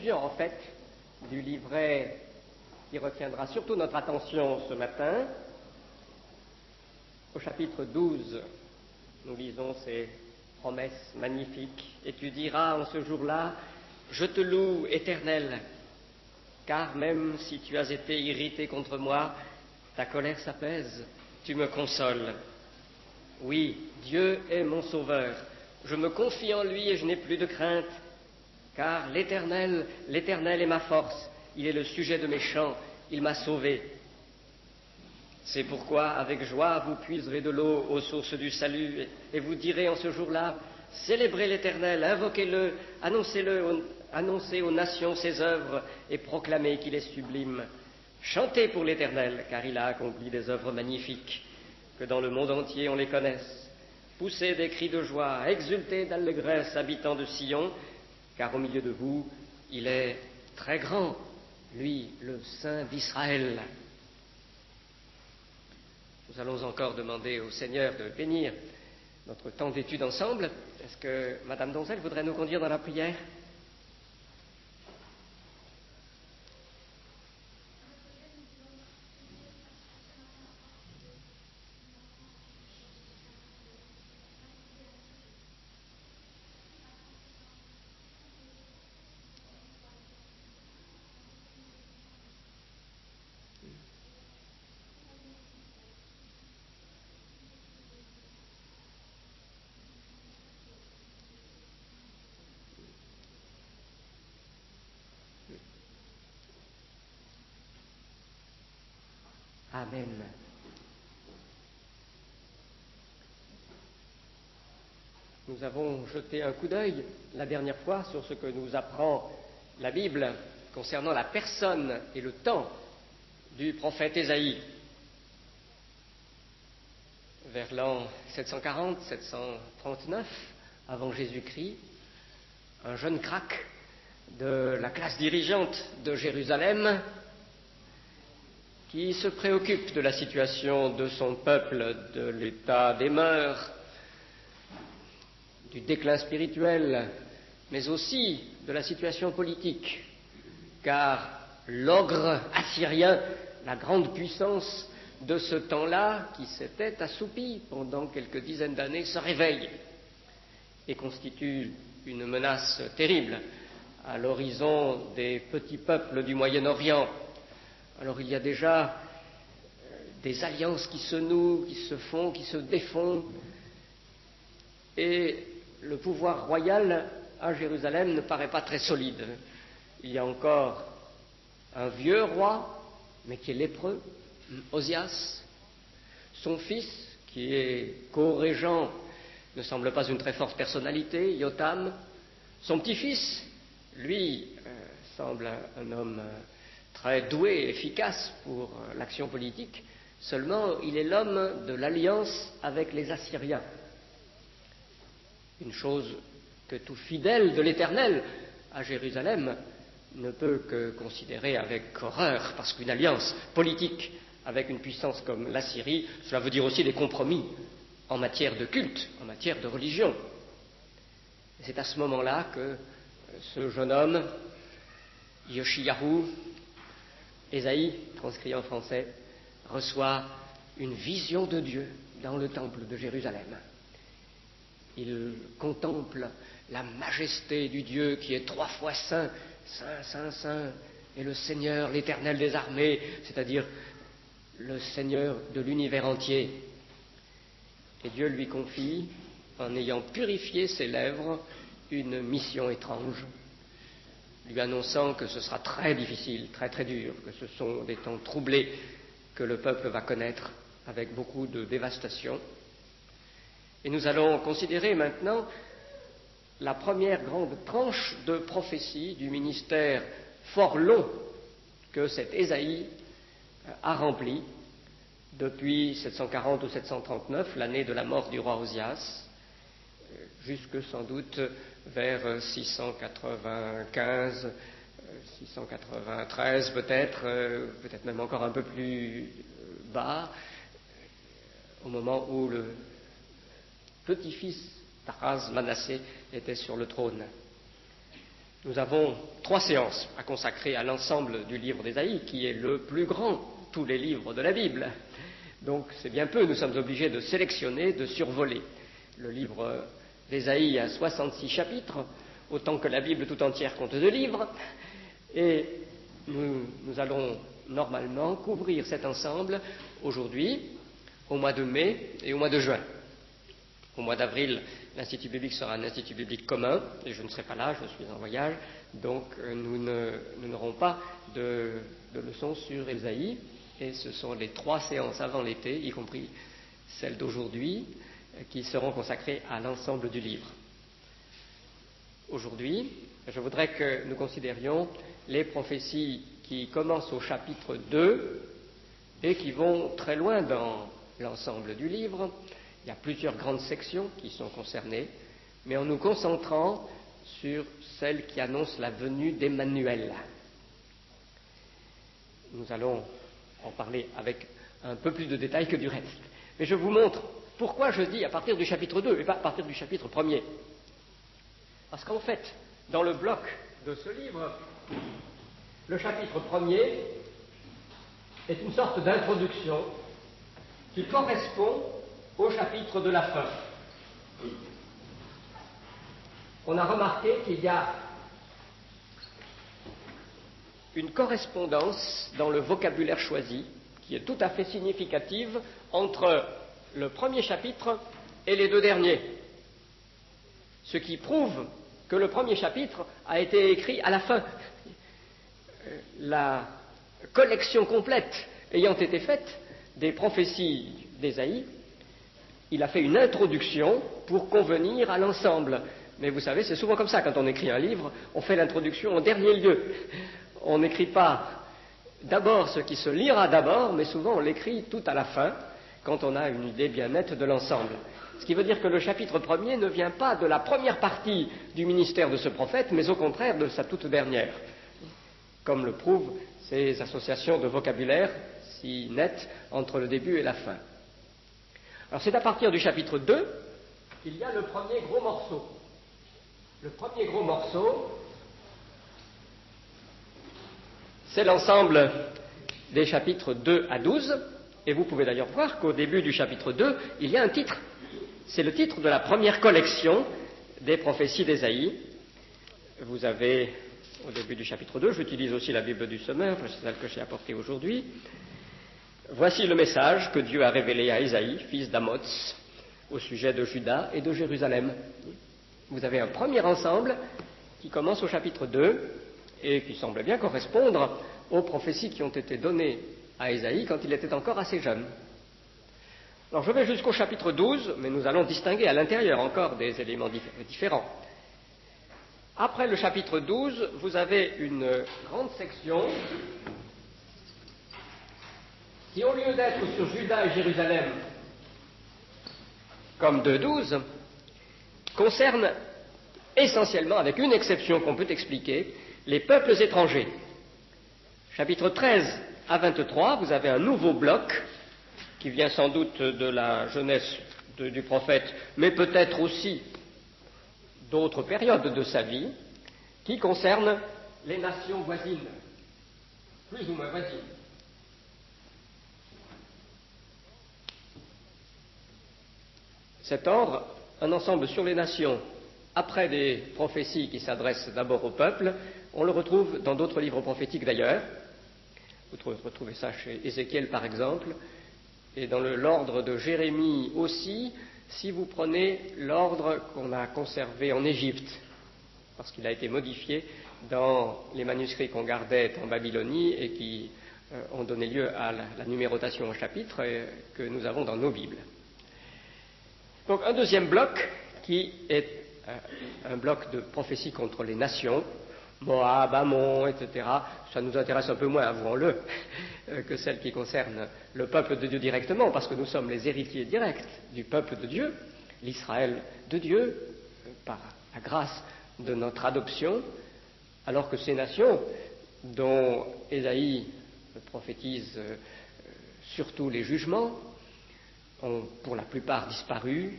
constituant en fait du livret qui retiendra surtout notre attention ce matin. Au chapitre 12, nous lisons ces promesses magnifiques. Et tu diras en ce jour-là, je te loue, Éternel, car même si tu as été irrité contre moi, ta colère s'apaise, tu me consoles. Oui, Dieu est mon sauveur. Je me confie en lui et je n'ai plus de crainte, car l'Éternel est ma force. Il est le sujet de mes chants, il m'a sauvé. C'est pourquoi, avec joie, vous puiserez de l'eau aux sources du salut, et vous direz en ce jour-là, célébrez l'Éternel, invoquez-le, annoncez aux nations ses œuvres, et proclamez qu'il est sublime. Chantez pour l'Éternel, car il a accompli des œuvres magnifiques, que dans le monde entier on les connaisse. Poussez des cris de joie, exultez d'allégresse, habitants de Sion, car au milieu de vous, il est très grand, lui, le Saint d'Israël. Nous allons encore demander au Seigneur de bénir notre temps d'étude ensemble. Est-ce que Madame Donzel voudrait nous conduire dans la prière ? Amen. Nous avons jeté un coup d'œil la dernière fois sur ce que nous apprend la Bible concernant la personne et le temps du prophète Ésaïe. Vers l'an 740-739 avant Jésus-Christ, un jeune crack de la classe dirigeante de Jérusalem qui se préoccupe de la situation de son peuple, de l'état des mœurs, du déclin spirituel, mais aussi de la situation politique, car l'ogre assyrien, la grande puissance de ce temps-là, qui s'était assoupi pendant quelques dizaines d'années, se réveille et constitue une menace terrible à l'horizon des petits peuples du Moyen-Orient. Alors il y a déjà des alliances qui se nouent, qui se font, qui se défont, et le pouvoir royal à Jérusalem ne paraît pas très solide. Il y a encore un vieux roi, mais qui est lépreux, Osias. Son fils, qui est co-régent, ne semble pas une très forte personnalité, Yotam. Son petit-fils, lui, semble un homme très doué, efficace pour l'action politique, seulement il est l'homme de l'alliance avec les Assyriens. Une chose que tout fidèle de l'Éternel à Jérusalem ne peut que considérer avec horreur, parce qu'une alliance politique avec une puissance comme l'Assyrie, cela veut dire aussi des compromis en matière de culte, en matière de religion. Et c'est à ce moment-là que ce jeune homme, Yoshiyahu, Ésaïe, transcrit en français, reçoit une vision de Dieu dans le temple de Jérusalem. Il contemple la majesté du Dieu qui est 3 fois saint, saint, saint, saint, et le Seigneur, l'Éternel des armées, c'est-à-dire le Seigneur de l'univers entier. Et Dieu lui confie, en ayant purifié ses lèvres, une mission étrange, lui annonçant que ce sera très difficile, très très dur, que ce sont des temps troublés que le peuple va connaître avec beaucoup de dévastation. Et nous allons considérer maintenant la première grande tranche de prophétie du ministère fort long que cet Ésaïe a rempli depuis 740 ou 739, l'année de la mort du roi Osias, jusque sans doute vers 695, 693 peut-être même encore un peu plus bas, au moment où le petit-fils d'Achaz, Manassé, était sur le trône. Nous avons 3 séances à consacrer à l'ensemble du livre d'Ésaïe, qui est le plus grand de tous les livres de la Bible. Donc c'est bien peu, nous sommes obligés de sélectionner, de survoler. Le livre d'Ésaïe a 66 chapitres, autant que la Bible tout entière compte 2 livres, et nous allons normalement couvrir cet ensemble aujourd'hui, au mois de mai et au mois de juin. Au mois d'avril, l'Institut biblique sera un institut biblique commun, et je ne serai pas là, je suis en voyage, donc nous n'aurons pas de leçons sur Ésaïe, et ce sont les 3 séances avant l'été, y compris celle d'aujourd'hui, qui seront consacrées à l'ensemble du livre. Aujourd'hui, je voudrais que nous considérions les prophéties qui commencent au chapitre 2 et qui vont très loin dans l'ensemble du livre. Il y a plusieurs grandes sections qui sont concernées, mais en nous concentrant sur celle qui annonce la venue d'Emmanuel. Nous allons en parler avec un peu plus de détails que du reste. Mais je vous montre pourquoi je dis à partir du chapitre 2 et pas à partir du chapitre 1er. Parce qu'en fait, dans le bloc de ce livre, le chapitre 1er est une sorte d'introduction qui correspond au chapitre de la fin. On a remarqué qu'il y a une correspondance dans le vocabulaire choisi qui est tout à fait significative entre le premier chapitre et les 2 derniers. Ce qui prouve que le premier chapitre a été écrit à la fin. La collection complète ayant été faite des prophéties d'Ésaïe, il a fait une introduction pour convenir à l'ensemble. Mais vous savez, c'est souvent comme ça, quand on écrit un livre, on fait l'introduction en dernier lieu. On n'écrit pas d'abord ce qui se lira d'abord, mais souvent on l'écrit tout à la fin, quand on a une idée bien nette de l'ensemble. Ce qui veut dire que le chapitre 1er ne vient pas de la première partie du ministère de ce prophète, mais au contraire de sa toute dernière, comme le prouvent ces associations de vocabulaire si nettes entre le début et la fin. Alors c'est à partir du chapitre 2 qu'il y a le premier gros morceau. Le premier gros morceau, c'est l'ensemble des chapitres 2 à 12, et vous pouvez d'ailleurs voir qu'au début du chapitre 2, il y a un titre. C'est le titre de la première collection des prophéties d'Ésaïe. Vous avez, au début du chapitre 2, j'utilise aussi la Bible du Semeur, c'est celle que j'ai apportée aujourd'hui. Voici le message que Dieu a révélé à Ésaïe, fils d'Amoz, au sujet de Juda et de Jérusalem. Vous avez un premier ensemble qui commence au chapitre 2 et qui semble bien correspondre aux prophéties qui ont été données à Ésaïe quand il était encore assez jeune. Alors je vais jusqu'au chapitre 12, mais nous allons distinguer à l'intérieur encore des éléments différents. Après le chapitre 12, vous avez une grande section qui, au lieu d'être sur Juda et Jérusalem comme 2:12, concerne essentiellement, avec une exception qu'on peut expliquer, les peuples étrangers. Chapitre 13 à 23, vous avez un nouveau bloc qui vient sans doute de la jeunesse du prophète, mais peut-être aussi d'autres périodes de sa vie, qui concerne les nations voisines, plus ou moins voisines. Cet ordre, un ensemble sur les nations, après des prophéties qui s'adressent d'abord au peuple, on le retrouve dans d'autres livres prophétiques d'ailleurs. Vous retrouvez ça chez Ézéchiel par exemple, et dans l'ordre de Jérémie aussi, si vous prenez l'ordre qu'on a conservé en Égypte, parce qu'il a été modifié dans les manuscrits qu'on gardait en Babylonie et qui ont donné lieu à la numérotation en chapitres que nous avons dans nos Bibles. Donc un deuxième bloc qui est un bloc de prophétie contre les nations, Moab, Ammon, etc. Ça nous intéresse un peu moins, avouons-le, que celle qui concerne le peuple de Dieu directement, parce que nous sommes les héritiers directs du peuple de Dieu, l'Israël de Dieu, par la grâce de notre adoption, alors que ces nations, dont Ésaïe prophétise surtout les jugements, ont pour la plupart disparu,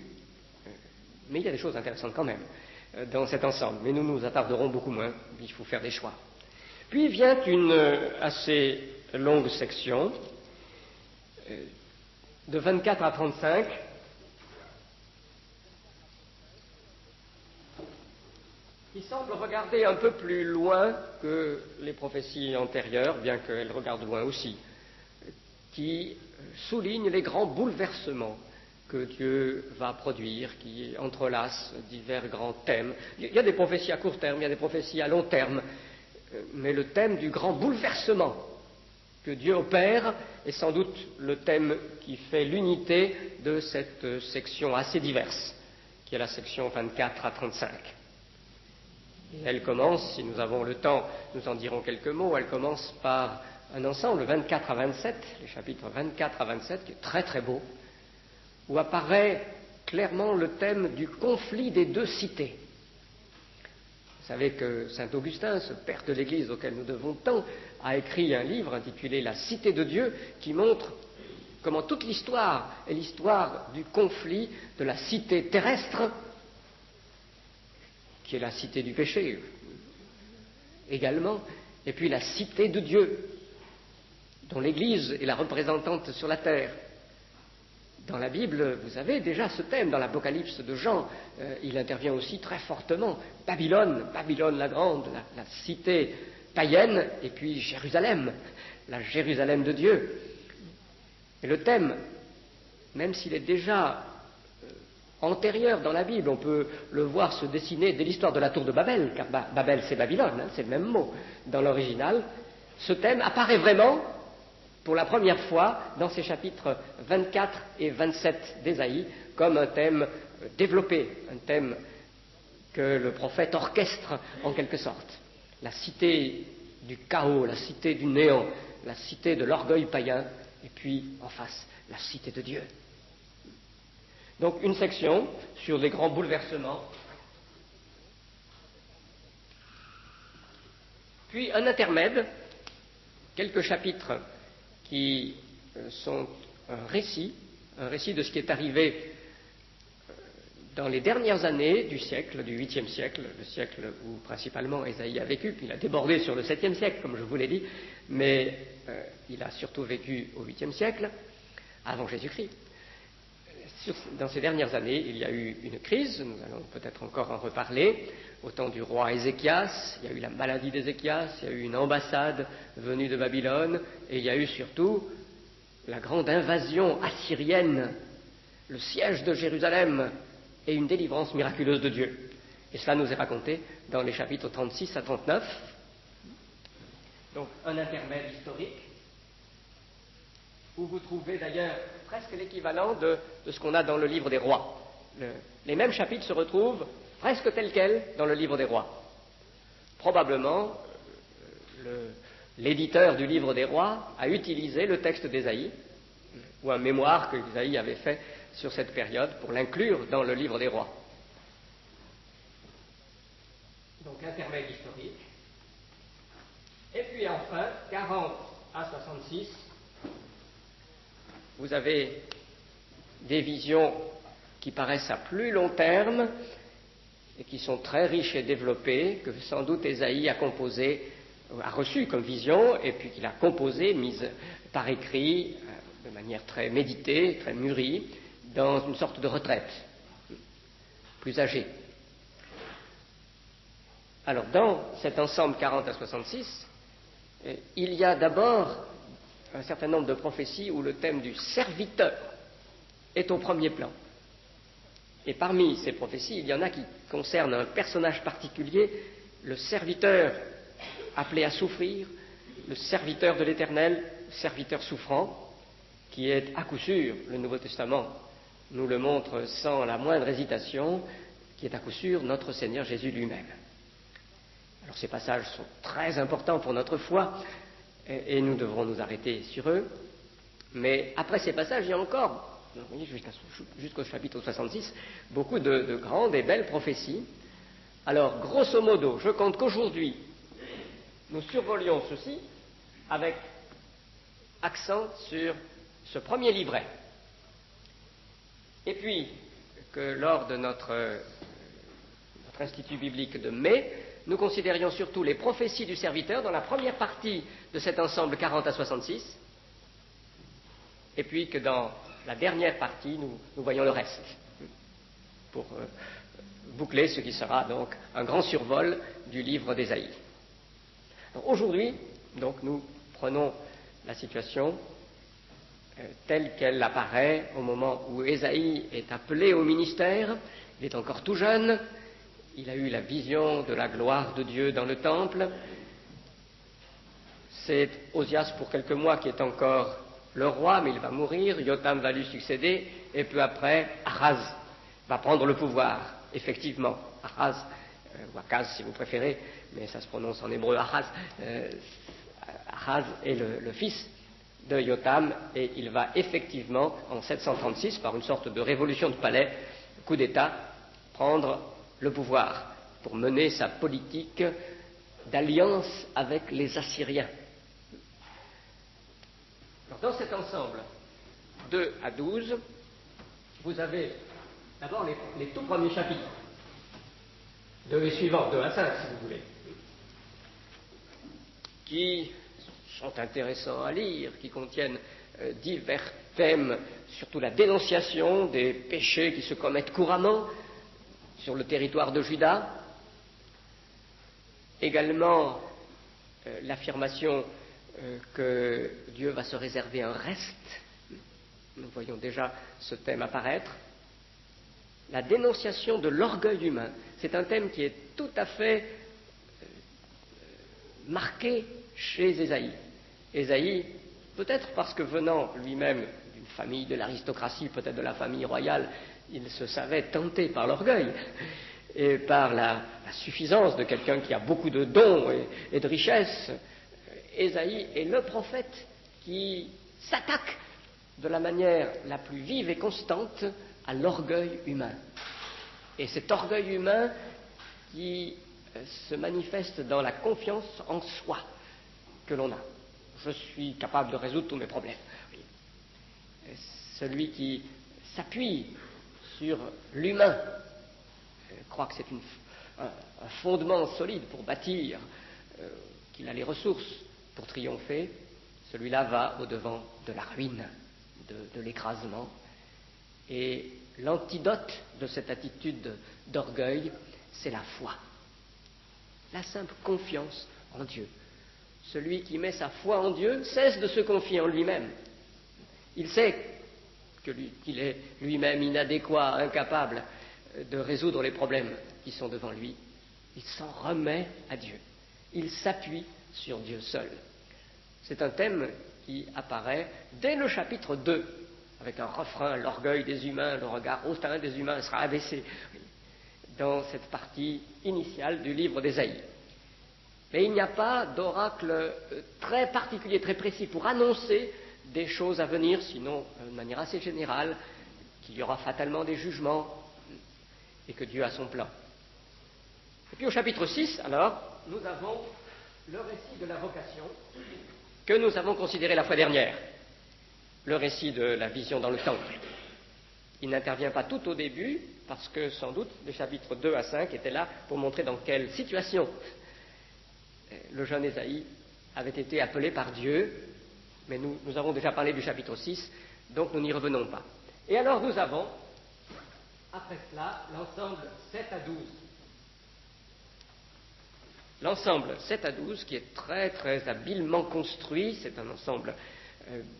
mais il y a des choses intéressantes quand même. dans cet ensemble, mais nous nous attarderons beaucoup moins, il faut faire des choix. Puis vient une assez longue section, de 24 à 35, qui semble regarder un peu plus loin que les prophéties antérieures, bien qu'elles regardent loin aussi, qui souligne les grands bouleversements que Dieu va produire, qui entrelacent divers grands thèmes. Il y a des prophéties à court terme, il y a des prophéties à long terme, mais le thème du grand bouleversement que Dieu opère est sans doute le thème qui fait l'unité de cette section assez diverse, qui est la section 24 à 35. Et elle commence, si nous avons le temps, nous en dirons quelques mots, elle commence par un ensemble, 24 à 27, les chapitres 24 à 27, qui est très très beau, où apparaît clairement le thème du conflit des deux cités. Vous savez que saint Augustin, ce père de l'Église auquel nous devons tant, a écrit un livre intitulé La Cité de Dieu, qui montre comment toute l'histoire est l'histoire du conflit de la cité terrestre, qui est la cité du péché également, et puis la cité de Dieu, dont l'Église est la représentante sur la terre. Dans la Bible, vous avez déjà ce thème, dans l'Apocalypse de Jean, il intervient aussi très fortement. Babylone la grande, la cité païenne, et puis Jérusalem, la Jérusalem de Dieu. Et le thème, même s'il est déjà antérieur dans la Bible, on peut le voir se dessiner dès l'histoire de la tour de Babel, car Babel c'est Babylone, c'est le même mot dans l'original, ce thème apparaît vraiment pour la première fois dans ces chapitres 24 et 27 d'Ésaïe comme un thème développé, un thème que le prophète orchestre en quelque sorte. La cité du chaos, la cité du néant, la cité de l'orgueil païen, et puis en face, la cité de Dieu. Donc une section sur les grands bouleversements, puis un intermède, quelques chapitres qui sont un récit de ce qui est arrivé dans les dernières années du siècle, du 8e siècle, le siècle où principalement Ésaïe a vécu, puis il a débordé sur le 7e siècle, comme je vous l'ai dit, mais il a surtout vécu au 8e siècle, avant Jésus-Christ. Dans ces dernières années, il y a eu une crise, nous allons peut-être encore en reparler, au temps du roi Ézéchias, il y a eu la maladie d'Ézéchias, il y a eu une ambassade venue de Babylone, et il y a eu surtout la grande invasion assyrienne, le siège de Jérusalem et une délivrance miraculeuse de Dieu. Et cela nous est raconté dans les chapitres 36 à 39. Donc un intermède historique, où vous trouvez d'ailleurs presque l'équivalent de ce qu'on a dans le livre des rois. Les mêmes chapitres se retrouvent presque tels quels dans le livre des rois. Probablement, l'éditeur du livre des rois a utilisé le texte d'Ésaïe, ou un mémoire que Ésaïe avait fait sur cette période pour l'inclure dans le livre des rois. Donc intermède historique. Et puis enfin, 40 à 66, vous avez des visions qui paraissent à plus long terme et qui sont très riches et développées, que sans doute Ésaïe a reçu comme vision, et puis qu'il a composé, mise par écrit, de manière très méditée, très mûrie, dans une sorte de retraite, plus âgée. Alors, dans cet ensemble 40 à 66, il y a d'abord un certain nombre de prophéties où le thème du serviteur est au premier plan. Et parmi ces prophéties, il y en a qui concernent un personnage particulier, le serviteur appelé à souffrir, le serviteur de l'Éternel, le serviteur souffrant, qui est à coup sûr, le Nouveau Testament nous le montre sans la moindre hésitation, qui est à coup sûr notre Seigneur Jésus lui-même. Alors ces passages sont très importants pour notre foi, et nous devrons nous arrêter sur eux, mais après ces passages, il y a encore, jusqu'au chapitre 66, beaucoup de grandes et belles prophéties. Alors, grosso modo, je compte qu'aujourd'hui, nous survolions ceci avec accent sur ce premier livret. Et puis, que lors de notre notre institut biblique de mai, nous considérions surtout les prophéties du serviteur dans la première partie de cet ensemble 40 à 66, et puis que dans la dernière partie, nous voyons le reste, pour boucler ce qui sera donc un grand survol du livre d'Ésaïe. Aujourd'hui, donc, nous prenons la situation telle qu'elle apparaît au moment où Ésaïe est appelé au ministère. Il est encore tout jeune, il a eu la vision de la gloire de Dieu dans le temple. C'est Osias pour quelques mois qui est encore le roi, mais il va mourir, Jotham va lui succéder, et peu après, Ahaz va prendre le pouvoir, effectivement. Ahaz, ou Akaz si vous préférez, mais ça se prononce en hébreu Ahaz. Ahaz est le fils de Jotham, et il va effectivement, en 736, par une sorte de révolution de palais, coup d'État, prendre le pouvoir pour mener sa politique d'alliance avec les Assyriens. Alors, dans cet ensemble 2 à 12, vous avez d'abord les tout premiers chapitres, 2 et suivants, 2 à 5 si vous voulez, qui sont intéressants à lire, qui contiennent divers thèmes, surtout la dénonciation des péchés qui se commettent couramment sur le territoire de Juda, également l'affirmation que Dieu va se réserver un reste. Nous voyons déjà ce thème apparaître. La dénonciation de l'orgueil humain, c'est un thème qui est tout à fait marqué chez Ésaïe. Ésaïe, peut-être parce que venant lui-même d'une famille de l'aristocratie, peut-être de la famille royale, il se savait tenté par l'orgueil et par la suffisance de quelqu'un qui a beaucoup de dons et de richesses. Ésaïe est le prophète qui s'attaque de la manière la plus vive et constante à l'orgueil humain. Et cet orgueil humain qui se manifeste dans la confiance en soi que l'on a. Je suis capable de résoudre tous mes problèmes. Celui qui s'appuie sur l'humain croit que c'est un fondement solide pour bâtir, qu'il a les ressources pour triompher, celui-là va au-devant de la ruine, de l'écrasement. Et l'antidote de cette attitude d'orgueil, c'est la foi, la simple confiance en Dieu. Celui qui met sa foi en Dieu cesse de se confier en lui-même. Il sait qu'il est lui-même inadéquat, incapable de résoudre les problèmes qui sont devant lui. Il s'en remet à Dieu. Il s'appuie sur Dieu seul. C'est un thème qui apparaît dès le chapitre 2, avec un refrain, l'orgueil des humains, le regard hautain des humains sera abaissé, dans cette partie initiale du livre d'Ésaïe. Mais il n'y a pas d'oracle très particulier, très précis pour annoncer des choses à venir, sinon de manière assez générale, qu'il y aura fatalement des jugements et que Dieu a son plan. Et puis au chapitre 6, alors, nous avons le récit de la vocation que nous avons considéré la fois dernière, le récit de la vision dans le temple. Il n'intervient pas tout au début, parce que sans doute les chapitres 2 à 5 étaient là pour montrer dans quelle situation le jeune Ésaïe avait été appelé par Dieu, mais nous avons déjà parlé du chapitre 6, donc nous n'y revenons pas. Et alors nous avons, après cela, l'ensemble 7 à 12. L'ensemble 7 à 12, qui est très très habilement construit, c'est un ensemble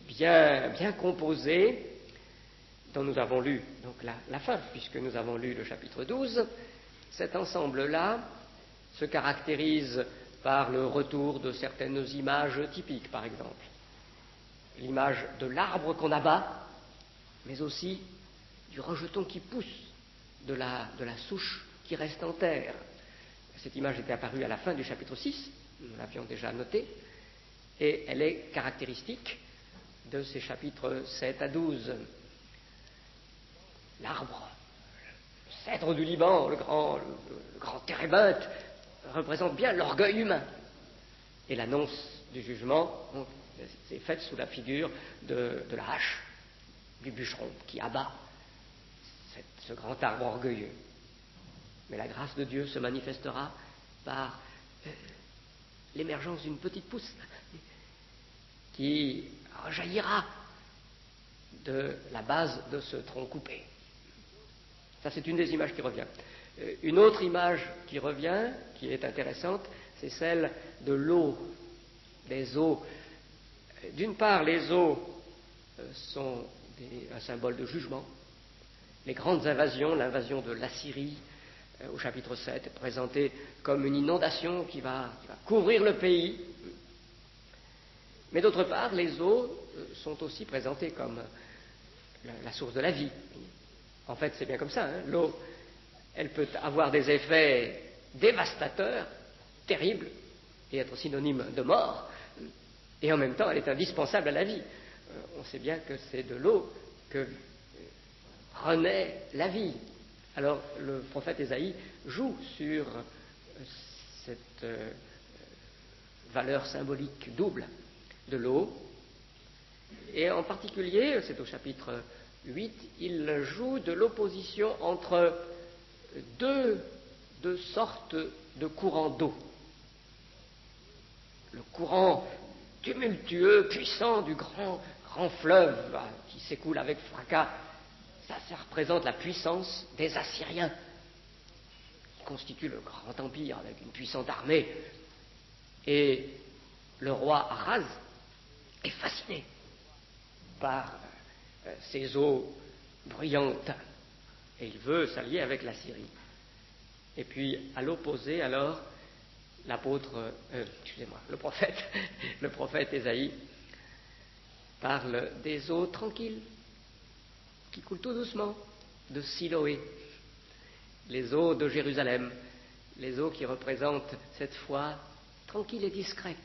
bien composé, dont nous avons lu donc la fin, puisque nous avons lu le chapitre 12. Cet ensemble-là se caractérise par le retour de certaines images typiques, par exemple. L'image de l'arbre qu'on abat, mais aussi du rejeton qui pousse, de la souche qui reste en terre. Cette image était apparue à la fin du chapitre 6, nous l'avions déjà noté, et elle est caractéristique de ces chapitres 7 à 12. L'arbre, le cèdre du Liban, le grand térébinthe, représente bien l'orgueil humain. Et l'annonce du jugement est faite sous la figure de la hache, du bûcheron qui abat ce grand arbre orgueilleux. Mais la grâce de Dieu se manifestera par l'émergence d'une petite pousse qui rejaillira de la base de ce tronc coupé. Ça, c'est une des images qui revient. Une autre image qui revient, qui est intéressante, c'est celle de l'eau, des eaux. D'une part, les eaux sont un symbole de jugement. Les grandes invasions, l'invasion de l'Assyrie au chapitre 7 est présentée comme une inondation qui va couvrir le pays. Mais d'autre part, les eaux sont aussi présentées comme la source de la vie. En fait, c'est bien comme ça. L'eau, elle peut avoir des effets dévastateurs, terribles, et être synonyme de mort, et en même temps, elle est indispensable à la vie. On sait bien que c'est de l'eau que renaît la vie. Alors, le prophète Ésaïe joue sur cette valeur symbolique double de l'eau, et en particulier, c'est au chapitre 8, il joue de l'opposition entre deux sortes de courants d'eau. Le courant tumultueux, puissant du grand fleuve qui s'écoule avec fracas, ça représente la puissance des Assyriens, qui constituent le grand empire avec une puissante armée. Et le roi Ahaz est fasciné par ces eaux bruyantes, et il veut s'allier avec la Syrie. Et puis, à l'opposé, alors, le prophète Ésaïe parle des eaux tranquilles, qui coulent tout doucement, de Siloé, les eaux de Jérusalem, les eaux qui représentent cette foi tranquille et discrète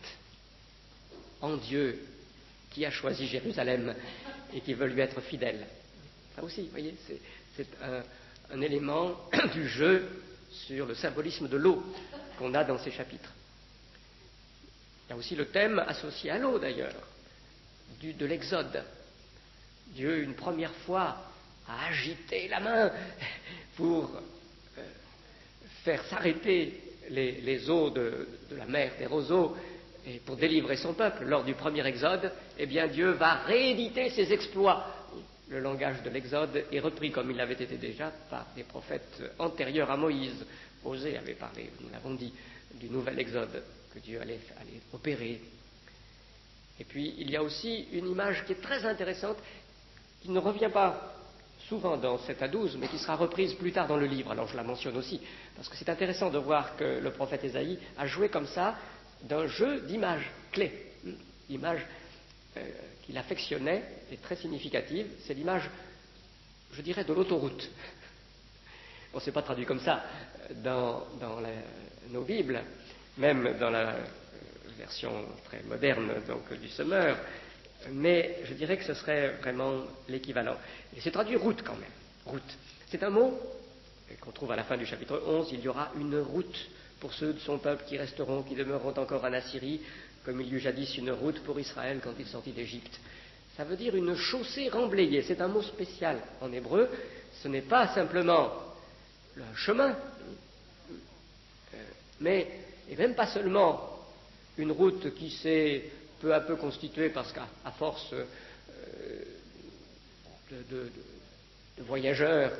en Dieu, qui a choisi Jérusalem et qui veut lui être fidèle. Ça aussi, vous voyez, c'est un élément du jeu sur le symbolisme de l'eau qu'on a dans ces chapitres. Il y a aussi le thème associé à l'eau, d'ailleurs, de l'Exode. Dieu, une première fois, a agité la main pour faire s'arrêter les eaux de la mer des roseaux et pour délivrer son peuple lors du premier Exode. Eh bien, Dieu va rééditer ses exploits. Le langage de l'Exode est repris, comme il l'avait été déjà, par des prophètes antérieurs à Moïse. Osée avait parlé, nous l'avons dit, du nouvel Exode que Dieu allait opérer. Et puis, il y a aussi une image qui est très intéressante, qui ne revient pas souvent dans 7 à 12, mais qui sera reprise plus tard dans le livre. Alors, je la mentionne aussi, parce que c'est intéressant de voir que le prophète Ésaïe a joué comme ça d'un jeu d'images clés. L'image qu'il affectionnait est très significative. C'est l'image, je dirais, de l'autoroute. Bon, c'est pas traduit comme ça dans nos Bibles, même dans la version très moderne donc, du Semeur, mais je dirais que ce serait vraiment l'équivalent. Et c'est traduit route quand même. Route. C'est un mot qu'on trouve à la fin du chapitre 11. Il y aura une route pour ceux de son peuple qui resteront, qui demeureront encore en Assyrie, comme il y eut jadis une route pour Israël quand il sortit d'Égypte. Ça veut dire une chaussée remblayée. C'est un mot spécial en hébreu. Ce n'est pas simplement un chemin, mais et même pas seulement une route qui s'est peu à peu constituée parce qu'à force de voyageurs,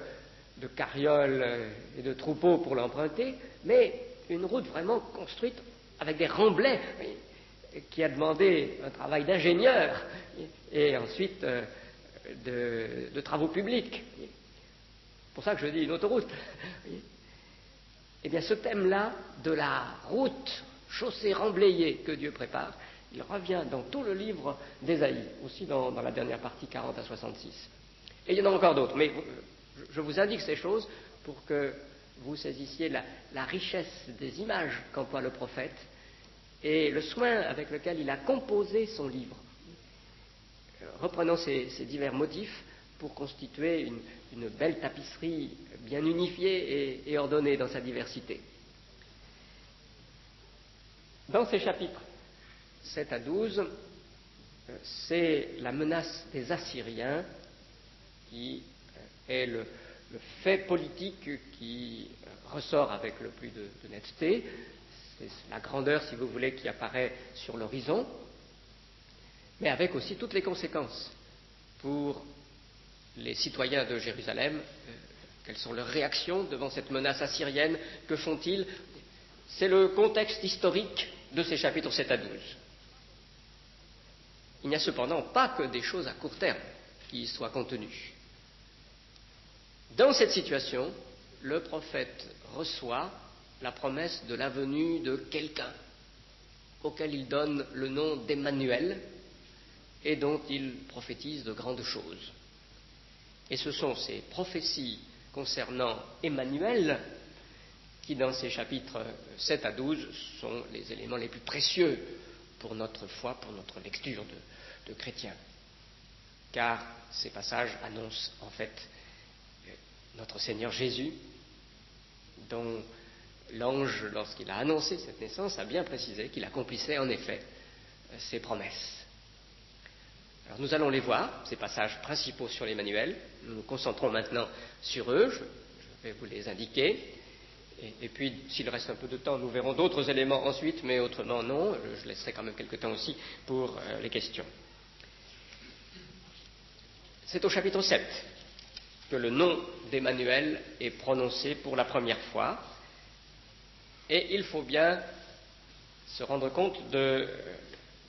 de carrioles et de troupeaux pour l'emprunter, mais une route vraiment construite avec des remblais qui a demandé un travail d'ingénieur et ensuite de travaux publics. C'est pour ça que je dis une autoroute. Eh bien, ce thème-là de la route chaussée remblayée que Dieu prépare, il revient dans tout le livre d'Ésaïe, aussi dans la dernière partie 40 à 66. Et il y en a encore d'autres, mais je vous indique ces choses pour que vous saisissiez la richesse des images qu'emploie le prophète et le soin avec lequel il a composé son livre, reprenant ces divers motifs pour constituer une belle tapisserie bien unifiée et ordonnée dans sa diversité. Dans ces chapitres 7 à 12, c'est la menace des Assyriens qui est le fait politique qui ressort avec le plus de netteté, c'est la grandeur, si vous voulez, qui apparaît sur l'horizon, mais avec aussi toutes les conséquences pour les citoyens de Jérusalem. Quelles sont leurs réactions devant cette menace assyrienne? Que font-ils? C'est le contexte historique de ces chapitres 7 à 12. Il n'y a cependant pas que des choses à court terme qui y soient contenues. Dans cette situation, le prophète reçoit la promesse de la venue de quelqu'un auquel il donne le nom d'Emmanuel et dont il prophétise de grandes choses. Et ce sont ces prophéties concernant Emmanuel qui, dans ces chapitres 7 à 12, sont les éléments les plus précieux pour notre foi, pour notre lecture de chrétiens. Car ces passages annoncent en fait notre Seigneur Jésus, dont l'ange, lorsqu'il a annoncé cette naissance, a bien précisé qu'il accomplissait en effet ses promesses. Alors nous allons les voir, ces passages principaux sur l'Emmanuel. Nous nous concentrons maintenant sur eux, je vais vous les indiquer. Et puis, s'il reste un peu de temps, nous verrons d'autres éléments ensuite, mais autrement non, je laisserai quand même quelques temps aussi pour les questions. C'est au chapitre 7 que le nom d'Emmanuel est prononcé pour la première fois, et il faut bien se rendre compte de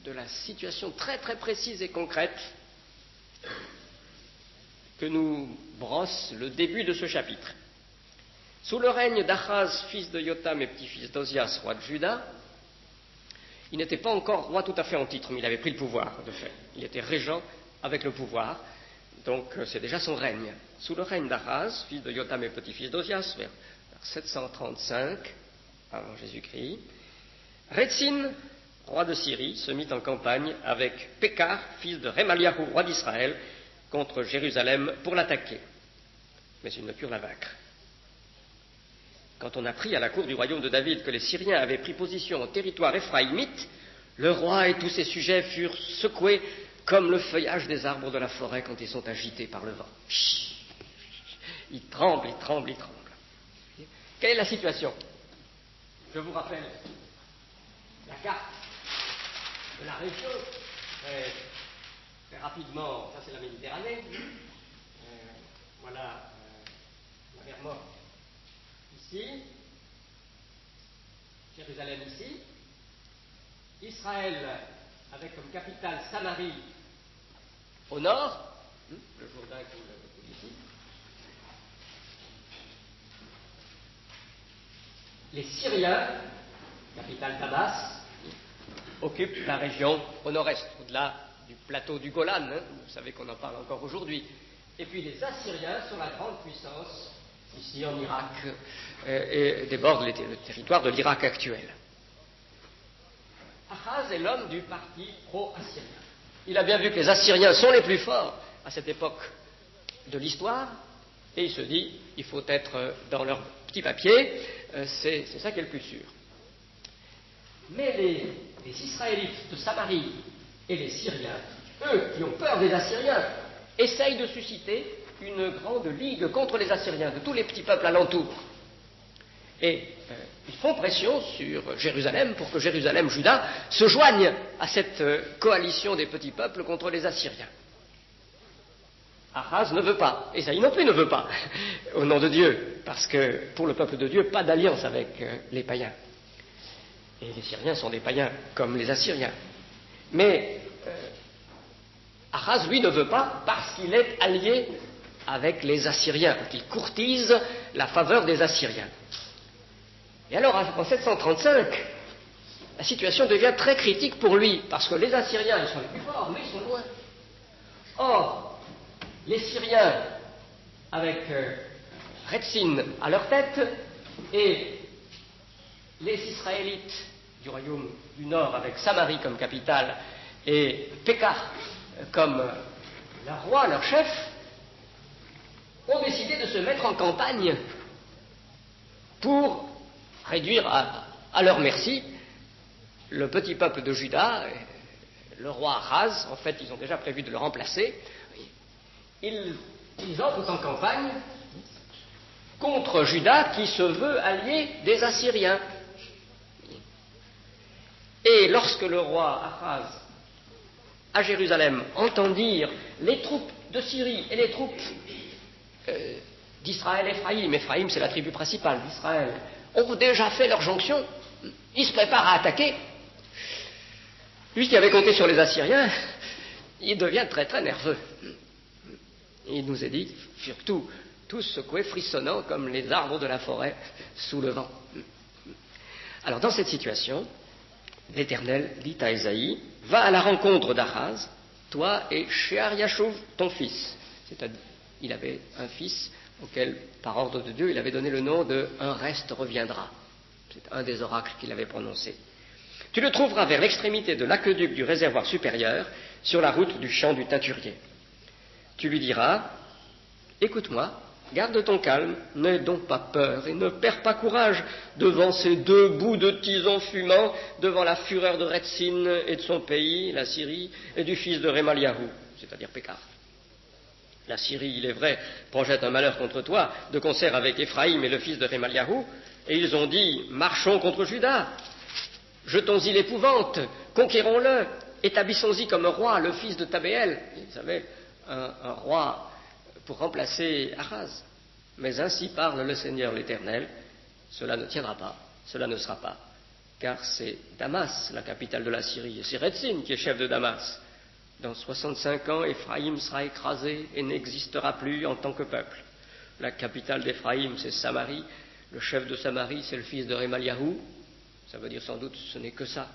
la situation très très précise et concrète que nous brosse le début de ce chapitre. Sous le règne d'Achaz, fils de Jotham et petit-fils d'Ozias, roi de Juda, il n'était pas encore roi tout à fait en titre, mais il avait pris le pouvoir, de fait. Il était régent avec le pouvoir, donc c'est déjà son règne. Sous le règne d'Achaz, fils de Jotham et petit-fils d'Ozias, vers 735 avant Jésus-Christ, Rétzin, roi de Syrie, se mit en campagne avec Pékar, fils de Remaliahu, roi d'Israël, contre Jérusalem pour l'attaquer. Mais ils ne purent la vaincre. Quand on apprit à la cour du royaume de David que les Syriens avaient pris position au territoire éphraïmite, le roi et tous ses sujets furent secoués comme le feuillage des arbres de la forêt quand ils sont agités par le vent. Ils tremblent, ils tremblent, ils tremblent. Quelle est la situation? Je vous rappelle la carte de la région. Très rapidement, ça c'est la Méditerranée. Voilà la mer Morte ici, Jérusalem ici, Israël avec comme capitale Samarie au nord, le Jourdain qui est ici. Les Syriens, capitale Damas, occupent la région au nord-est, au-delà du plateau du Golan, vous savez qu'on en parle encore aujourd'hui. Et puis les Assyriens sont la grande puissance ici en Irak et débordent le territoire de l'Irak actuel. Achaz est l'homme du parti pro-assyrien. Il a bien vu que les Assyriens sont les plus forts à cette époque de l'histoire, et il se dit, il faut être dans leur petit papier, c'est ça qui est le plus sûr. Mais les Israélites de Samarie et les Syriens, eux qui ont peur des Assyriens, essayent de susciter une grande ligue contre les Assyriens, de tous les petits peuples alentours. Et ils font pression sur Jérusalem pour que Jérusalem, Juda, se joignent à cette coalition des petits peuples contre les Assyriens. Achaz ne veut pas, Ésaïe non plus ne veut pas, au nom de Dieu, parce que pour le peuple de Dieu, pas d'alliance avec les païens. Et les Syriens sont des païens comme les Assyriens. Mais Achaz, lui, ne veut pas parce qu'il est allié avec les Assyriens, qu'il courtise la faveur des Assyriens. Et alors, en 735, la situation devient très critique pour lui, parce que les Assyriens, ils sont les plus forts, mais ils sont loin. Or, les Syriens, avec Rétzin à leur tête, et les Israélites du royaume du Nord, avec Samarie comme capitale, et Pékar comme leur roi, leur chef, ont décidé de se mettre en campagne pour réduire à leur merci le petit peuple de Juda, le roi Achaz. En fait, ils ont déjà prévu de le remplacer. Ils entrent en campagne contre Juda qui se veut allié des Assyriens. Et lorsque le roi Achaz à Jérusalem entend dire les troupes de Syrie et les troupes d'Israël, Éphraïm, c'est la tribu principale d'Israël, ont déjà fait leur jonction, ils se préparent à attaquer. Lui qui avait compté sur les Assyriens, il devient très très nerveux. Il nous est dit, surtout, tous secoués, frissonnants comme les arbres de la forêt sous le vent. Alors dans cette situation, l'Éternel dit à Ésaïe, va à la rencontre d'Achaz, toi et Shear-Yashub, ton fils. C'est-à-dire, il avait un fils auquel, par ordre de Dieu, il avait donné le nom de « un reste reviendra ». C'est un des oracles qu'il avait prononcé. Tu le trouveras vers l'extrémité de l'aqueduc du réservoir supérieur, sur la route du champ du teinturier. Tu lui diras, écoute-moi, garde ton calme, n'aie donc pas peur et ne perds pas courage devant ces deux bouts de tison fumants, devant la fureur de Retsin et de son pays, la Syrie, et du fils de Remaliahu, c'est-à-dire Pékar. La Syrie, il est vrai, projette un malheur contre toi, de concert avec Éphraïm et le fils de Remaliahu, et ils ont dit, marchons contre Juda, jetons-y l'épouvante, conquérons-le, établissons-y comme roi le fils de Tabéel. Ils avaient un roi pour remplacer Achaz. Mais ainsi parle le Seigneur l'Éternel, cela ne tiendra pas, cela ne sera pas, car c'est Damas, la capitale de la Syrie, et c'est Retsin qui est chef de Damas. Dans 65 ans, Éphraïm sera écrasé et n'existera plus en tant que peuple. La capitale d'Éphraïm, c'est Samarie, le chef de Samarie, c'est le fils de Remaliahu, ça veut dire sans doute ce n'est que ça,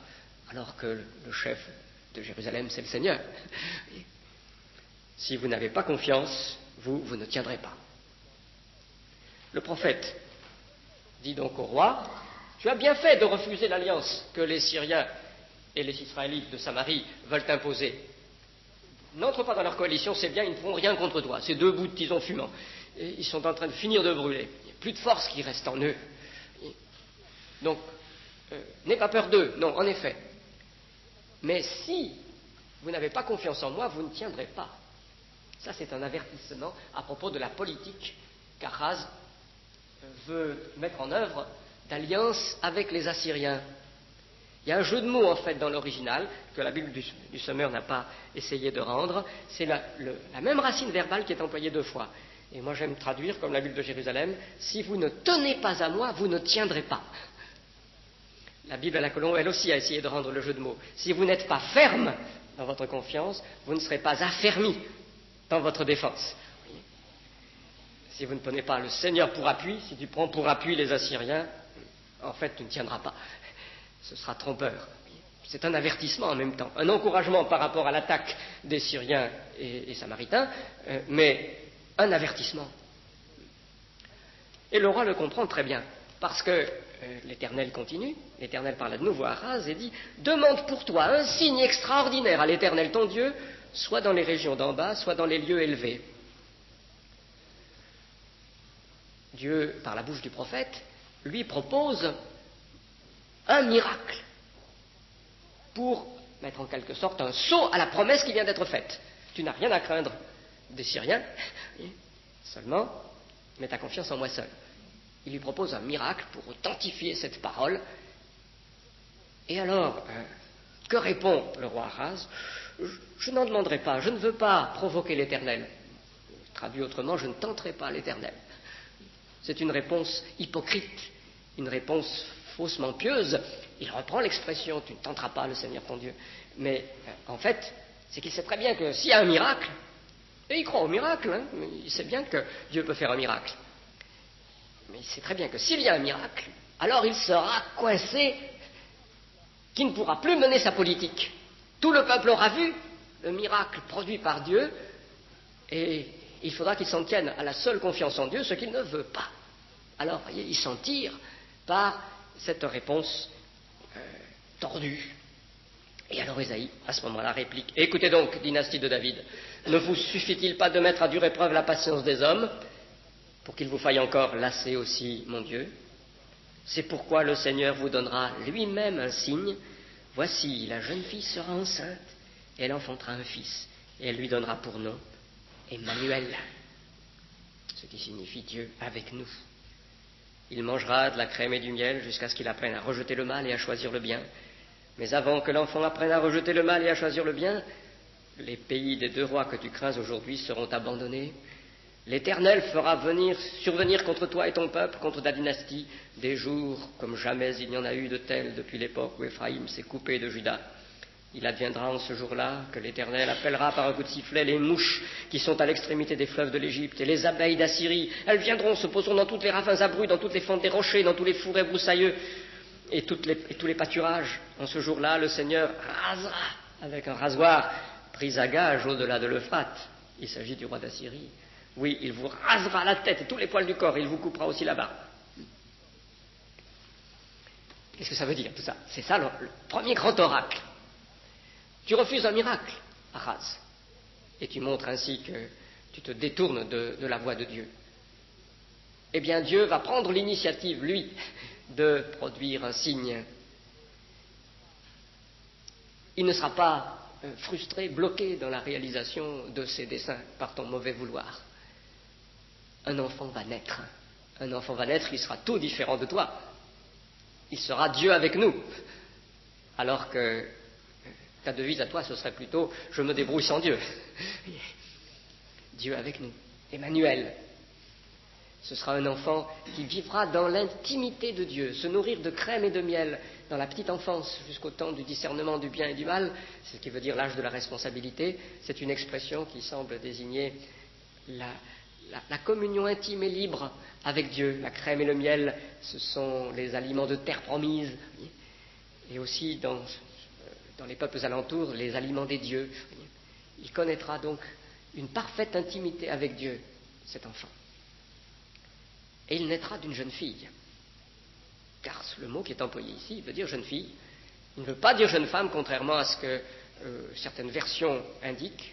alors que le chef de Jérusalem, c'est le Seigneur. Si vous n'avez pas confiance, vous ne tiendrez pas. Le prophète dit donc au roi, tu as bien fait de refuser l'alliance que les Syriens et les Israélites de Samarie veulent imposer. N'entre pas dans leur coalition, c'est bien, ils ne feront rien contre toi. Ces deux bouts de tison fumants, et ils sont en train de finir de brûler. Il n'y a plus de force qui reste en eux. Donc, n'aie pas peur d'eux, non, en effet. Mais si vous n'avez pas confiance en moi, vous ne tiendrez pas. Ça, c'est un avertissement à propos de la politique qu'Achaz veut mettre en œuvre d'alliance avec les Assyriens. Il y a un jeu de mots, en fait, dans l'original, que la Bible du Semeur n'a pas essayé de rendre. C'est la même racine verbale qui est employée deux fois. Et moi, j'aime traduire, comme la Bible de Jérusalem, si vous ne tenez pas à moi, vous ne tiendrez pas. La Bible à la Colombe, elle aussi, a essayé de rendre le jeu de mots. Si vous n'êtes pas ferme dans votre confiance, vous ne serez pas affermi dans votre défense. Si vous ne prenez pas le Seigneur pour appui, si tu prends pour appui les Assyriens, en fait, tu ne tiendras pas. Ce sera trompeur. C'est un avertissement en même temps, un encouragement par rapport à l'attaque des Syriens et Samaritains, mais un avertissement. Et le roi le comprend très bien, parce que l'Éternel continue, l'Éternel parle à nouveau à Achaz et dit « Demande pour toi un signe extraordinaire à l'Éternel ton Dieu, soit dans les régions d'en bas, soit dans les lieux élevés. » Dieu, par la bouche du prophète, lui propose un miracle pour mettre en quelque sorte un sceau à la promesse qui vient d'être faite. Tu n'as rien à craindre des Syriens, seulement mets ta confiance en moi seul. Il lui propose un miracle pour authentifier cette parole. Et alors, que répond le roi Achaz ? Je n'en demanderai pas, je ne veux pas provoquer l'Éternel. Traduit autrement, je ne tenterai pas l'Éternel. C'est une réponse hypocrite, une réponse faussement pieuse. Il reprend l'expression, tu ne tenteras pas le Seigneur ton Dieu. Mais en fait, c'est qu'il sait très bien que s'il y a un miracle, et il croit au miracle, hein, il sait bien que Dieu peut faire un miracle. Mais il sait très bien que s'il y a un miracle, alors il sera coincé, qui ne pourra plus mener sa politique. Tout le peuple aura vu le miracle produit par Dieu, et il faudra qu'il s'en tienne à la seule confiance en Dieu, ce qu'il ne veut pas. Alors, voyez, il s'en tire par cette réponse tordue. Et alors Ésaïe, à ce moment-là, réplique « Écoutez donc, dynastie de David, ne vous suffit-il pas de mettre à dure épreuve la patience des hommes, pour qu'il vous faille encore lasser aussi mon Dieu? C'est pourquoi le Seigneur vous donnera lui-même un signe. Voici, la jeune fille sera enceinte, et elle enfantera un fils, et elle lui donnera pour nom Emmanuel, ce qui signifie Dieu avec nous. » Il mangera de la crème et du miel jusqu'à ce qu'il apprenne à rejeter le mal et à choisir le bien. Mais avant que l'enfant apprenne à rejeter le mal et à choisir le bien, les pays des 2 rois que tu crains aujourd'hui seront abandonnés. L'Éternel fera survenir contre toi et ton peuple, contre ta dynastie, des jours comme jamais il n'y en a eu de tels depuis l'époque où Éphraïm s'est coupé de Juda. Il adviendra en ce jour-là que l'Éternel appellera par un coup de sifflet les mouches qui sont à l'extrémité des fleuves de l'Égypte et les abeilles d'Assyrie. Elles viendront, se poseront dans toutes les ravins abrupts, dans toutes les fentes des rochers, dans tous les fourrés broussailleux et tous les pâturages. En ce jour-là, le Seigneur rasera avec un rasoir pris à gage au-delà de l'Euphrate. Il s'agit du roi d'Assyrie. Oui, il vous rasera la tête et tous les poils du corps, et il vous coupera aussi la barbe. Qu'est-ce que ça veut dire tout ça? C'est ça le premier grand oracle. Tu refuses un miracle, Ahaz, et tu montres ainsi que tu te détournes de la voie de Dieu. Eh bien, Dieu va prendre l'initiative, lui, de produire un signe. Il ne sera pas frustré, bloqué dans la réalisation de ses desseins par ton mauvais vouloir. Un enfant va naître. Un enfant va naître, il sera tout différent de toi. Il sera Dieu avec nous. Alors que ta devise à toi, ce serait plutôt « je me débrouille sans Dieu ». Dieu avec nous. Emmanuel. Ce sera un enfant qui vivra dans l'intimité de Dieu, se nourrir de crème et de miel dans la petite enfance jusqu'au temps du discernement du bien et du mal, c'est ce qui veut dire l'âge de la responsabilité. C'est une expression qui semble désigner la communion intime et libre avec Dieu. La crème et le miel, ce sont les aliments de terre promise, et aussi dans les peuples alentours, les aliments des dieux. Il connaîtra donc une parfaite intimité avec Dieu, cet enfant. Et il naîtra d'une jeune fille. Car le mot qui est employé ici veut dire jeune fille. Il ne veut pas dire jeune femme, contrairement à ce que certaines versions indiquent.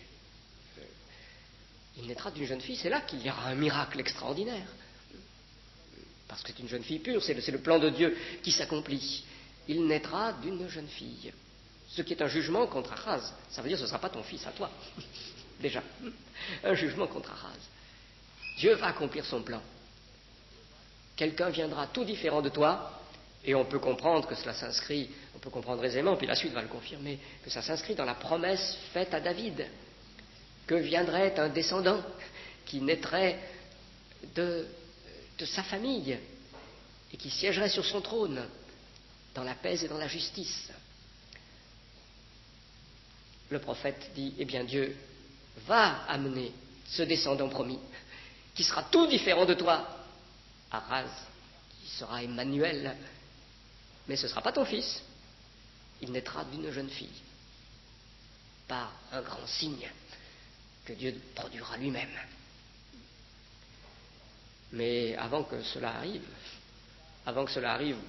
Il naîtra d'une jeune fille, c'est là qu'il y aura un miracle extraordinaire. Parce que c'est une jeune fille pure, c'est le plan de Dieu qui s'accomplit. Il naîtra d'une jeune fille. Ce qui est un jugement contre Ahaz. Ça veut dire que ce ne sera pas ton fils à toi. Déjà. Un jugement contre Ahaz. Dieu va accomplir son plan. Quelqu'un viendra tout différent de toi, et on peut comprendre que cela s'inscrit, on peut comprendre aisément, puis la suite va le confirmer, que ça s'inscrit dans la promesse faite à David, que viendrait un descendant qui naîtrait de sa famille et qui siégerait sur son trône dans la paix et dans la justice. Le prophète dit, eh bien Dieu va amener ce descendant promis, qui sera tout différent de toi, Ahaz, qui sera Emmanuel, mais ce ne sera pas ton fils, il naîtra d'une jeune fille, par un grand signe que Dieu produira lui-même. Mais avant que cela arrive,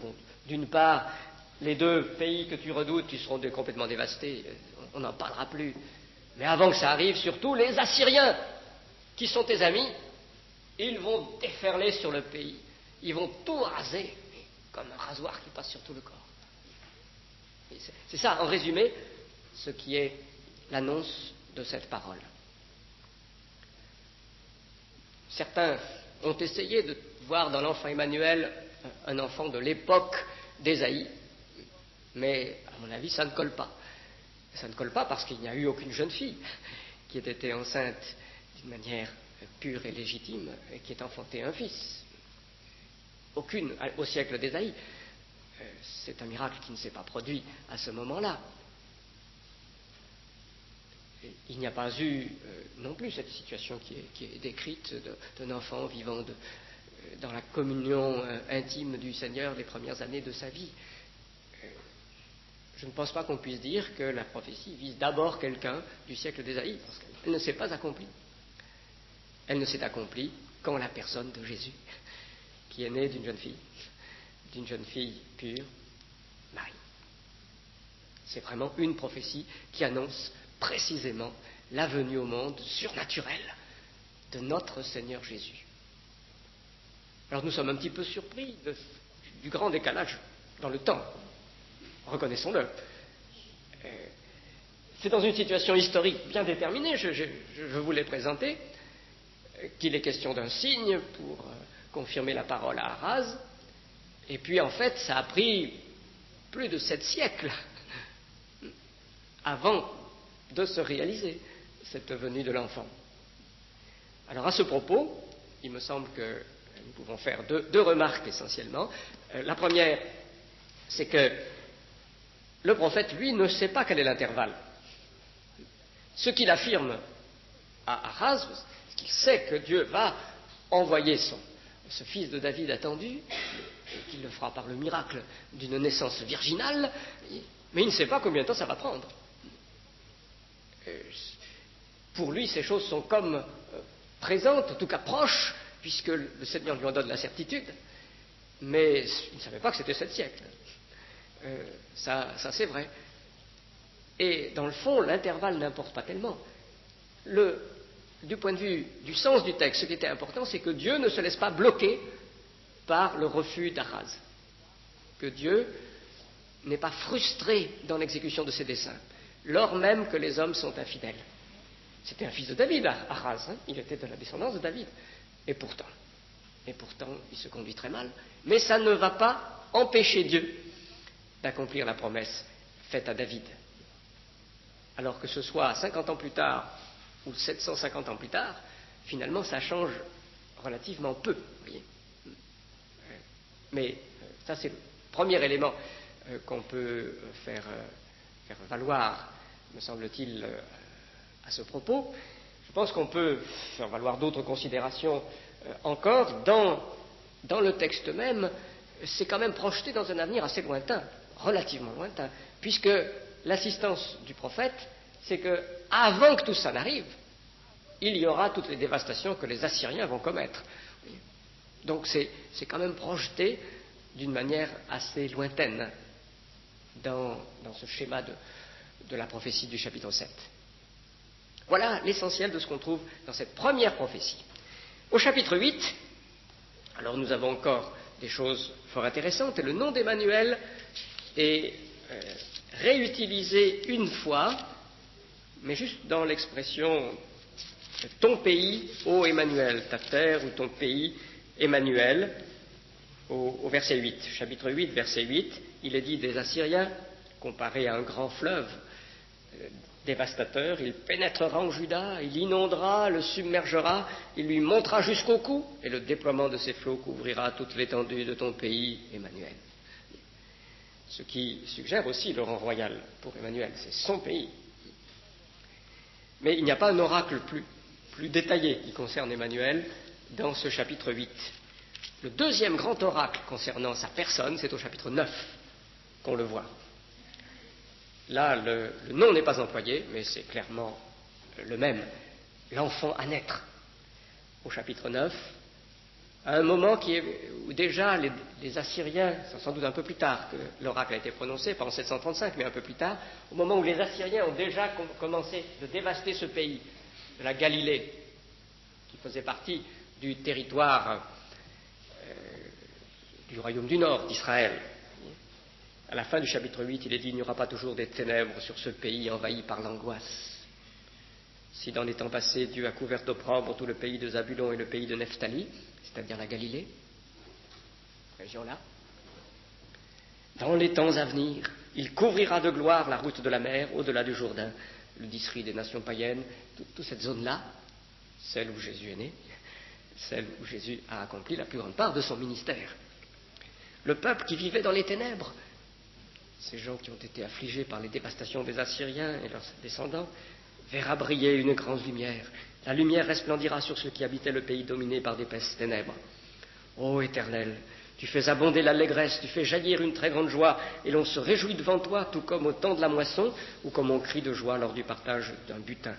bon, d'une part, les 2 pays que tu redoutes, ils seront complètement dévastés, on n'en parlera plus. Mais avant que ça arrive, surtout les Assyriens, qui sont tes amis, ils vont déferler sur le pays. Ils vont tout raser, comme un rasoir qui passe sur tout le corps. C'est ça, en résumé, ce qui est l'annonce de cette parole. Certains ont essayé de voir dans l'enfant Emmanuel un enfant de l'époque d'Ésaïe, mais à mon avis, ça ne colle pas. Ça ne colle pas parce qu'il n'y a eu aucune jeune fille qui ait été enceinte d'une manière pure et légitime et qui ait enfanté un fils. Aucune au siècle d'Ésaïe. C'est un miracle qui ne s'est pas produit à ce moment-là. Il n'y a pas eu non plus cette situation qui est décrite d'un enfant vivant dans la communion intime du Seigneur les premières années de sa vie. Je ne pense pas qu'on puisse dire que la prophétie vise d'abord quelqu'un du siècle d'Ésaïe, parce qu'elle ne s'est pas accomplie. Elle ne s'est accomplie qu'en la personne de Jésus, qui est né d'une jeune fille pure, Marie. C'est vraiment une prophétie qui annonce précisément la venue au monde surnaturelle de notre Seigneur Jésus. Alors nous sommes un petit peu surpris du grand décalage dans le temps. Reconnaissons-le. C'est dans une situation historique bien déterminée, je vous l'ai présenté, qu'il est question d'un signe pour confirmer la parole à Ahaz, Et puis en fait, ça a pris plus de 7 siècles avant de se réaliser, cette venue de l'enfant. Alors à ce propos, il me semble que nous pouvons faire deux remarques essentiellement. La première, c'est que le prophète, lui, ne sait pas quel est l'intervalle. Ce qu'il affirme à Ahaz, c'est qu'il sait que Dieu va envoyer ce fils de David attendu, et qu'il le fera par le miracle d'une naissance virginale, mais il ne sait pas combien de temps ça va prendre. Pour lui, ces choses sont comme présentes, en tout cas proches, puisque le Seigneur lui en donne la certitude, mais il ne savait pas que c'était 7 siècles. Ça c'est vrai. Et dans le fond, l'intervalle n'importe pas tellement. Du point de vue du sens du texte, ce qui était important, c'est que Dieu ne se laisse pas bloquer par le refus d'Ahaz. Que Dieu n'est pas frustré dans l'exécution de ses desseins, lors même que les hommes sont infidèles. C'était un fils de David, Ahaz, il était de la descendance de David. Et pourtant, il se conduit très mal. Mais ça ne va pas empêcher Dieu d'accomplir la promesse faite à David. Alors que ce soit 50 ans plus tard ou 750 ans plus tard, finalement, ça change relativement peu. Voyez. Mais ça, c'est le premier élément qu'on peut faire valoir, me semble-t-il, à ce propos. Je pense qu'on peut faire valoir d'autres considérations encore. Dans le texte même, c'est quand même projeté dans un avenir assez lointain, relativement lointain, puisque l'assistance du prophète, c'est que avant que tout ça n'arrive, il y aura toutes les dévastations que les Assyriens vont commettre. Donc c'est quand même projeté d'une manière assez lointaine dans ce schéma de la prophétie du chapitre 7. Voilà l'essentiel de ce qu'on trouve dans cette première prophétie. Au chapitre 8, alors nous avons encore des choses fort intéressantes, et le nom d'Emmanuel est réutilisé une fois, mais juste dans l'expression « ton pays, ô Emmanuel », ta terre ou ton pays, Emmanuel, au verset 8. Chapitre 8, verset 8, il est dit des Assyriens, comparé à un grand fleuve dévastateur, il pénétrera en Juda, il inondera, le submergera, il lui montera jusqu'au cou, et le déploiement de ses flots couvrira toute l'étendue de ton pays, Emmanuel. Ce qui suggère aussi le rang royal pour Emmanuel, c'est son pays. Mais il n'y a pas un oracle plus détaillé qui concerne Emmanuel dans ce chapitre 8. Le deuxième grand oracle concernant sa personne, c'est au chapitre 9 qu'on le voit. Là, le nom n'est pas employé, mais c'est clairement le même. L'enfant à naître, au chapitre 9, à un moment où déjà les Assyriens, c'est sans doute un peu plus tard que l'oracle a été prononcé, pas en 735, mais un peu plus tard, au moment où les Assyriens ont déjà commencé de dévaster ce pays de la Galilée, qui faisait partie du territoire du royaume du Nord, d'Israël. À la fin du chapitre 8, il est dit « Il n'y aura pas toujours des ténèbres sur ce pays envahi par l'angoisse. Si dans les temps passés, Dieu a couvert d'opprobre tout le pays de Zabulon et le pays de Nephtali, c'est-à-dire la Galilée, région-là, dans les temps à venir, il couvrira de gloire la route de la mer au-delà du Jourdain, le district des nations païennes, toute cette zone-là, celle où Jésus est né, celle où Jésus a accompli la plus grande part de son ministère. Le peuple qui vivait dans les ténèbres, ces gens qui ont été affligés par les dévastations des Assyriens et leurs descendants, verra briller une grande lumière. La lumière resplendira sur ceux qui habitaient le pays dominé par d'épaisses ténèbres. Ô Éternel, tu fais abonder l'allégresse, tu fais jaillir une très grande joie, et l'on se réjouit devant toi, tout comme au temps de la moisson, ou comme on crie de joie lors du partage d'un butin.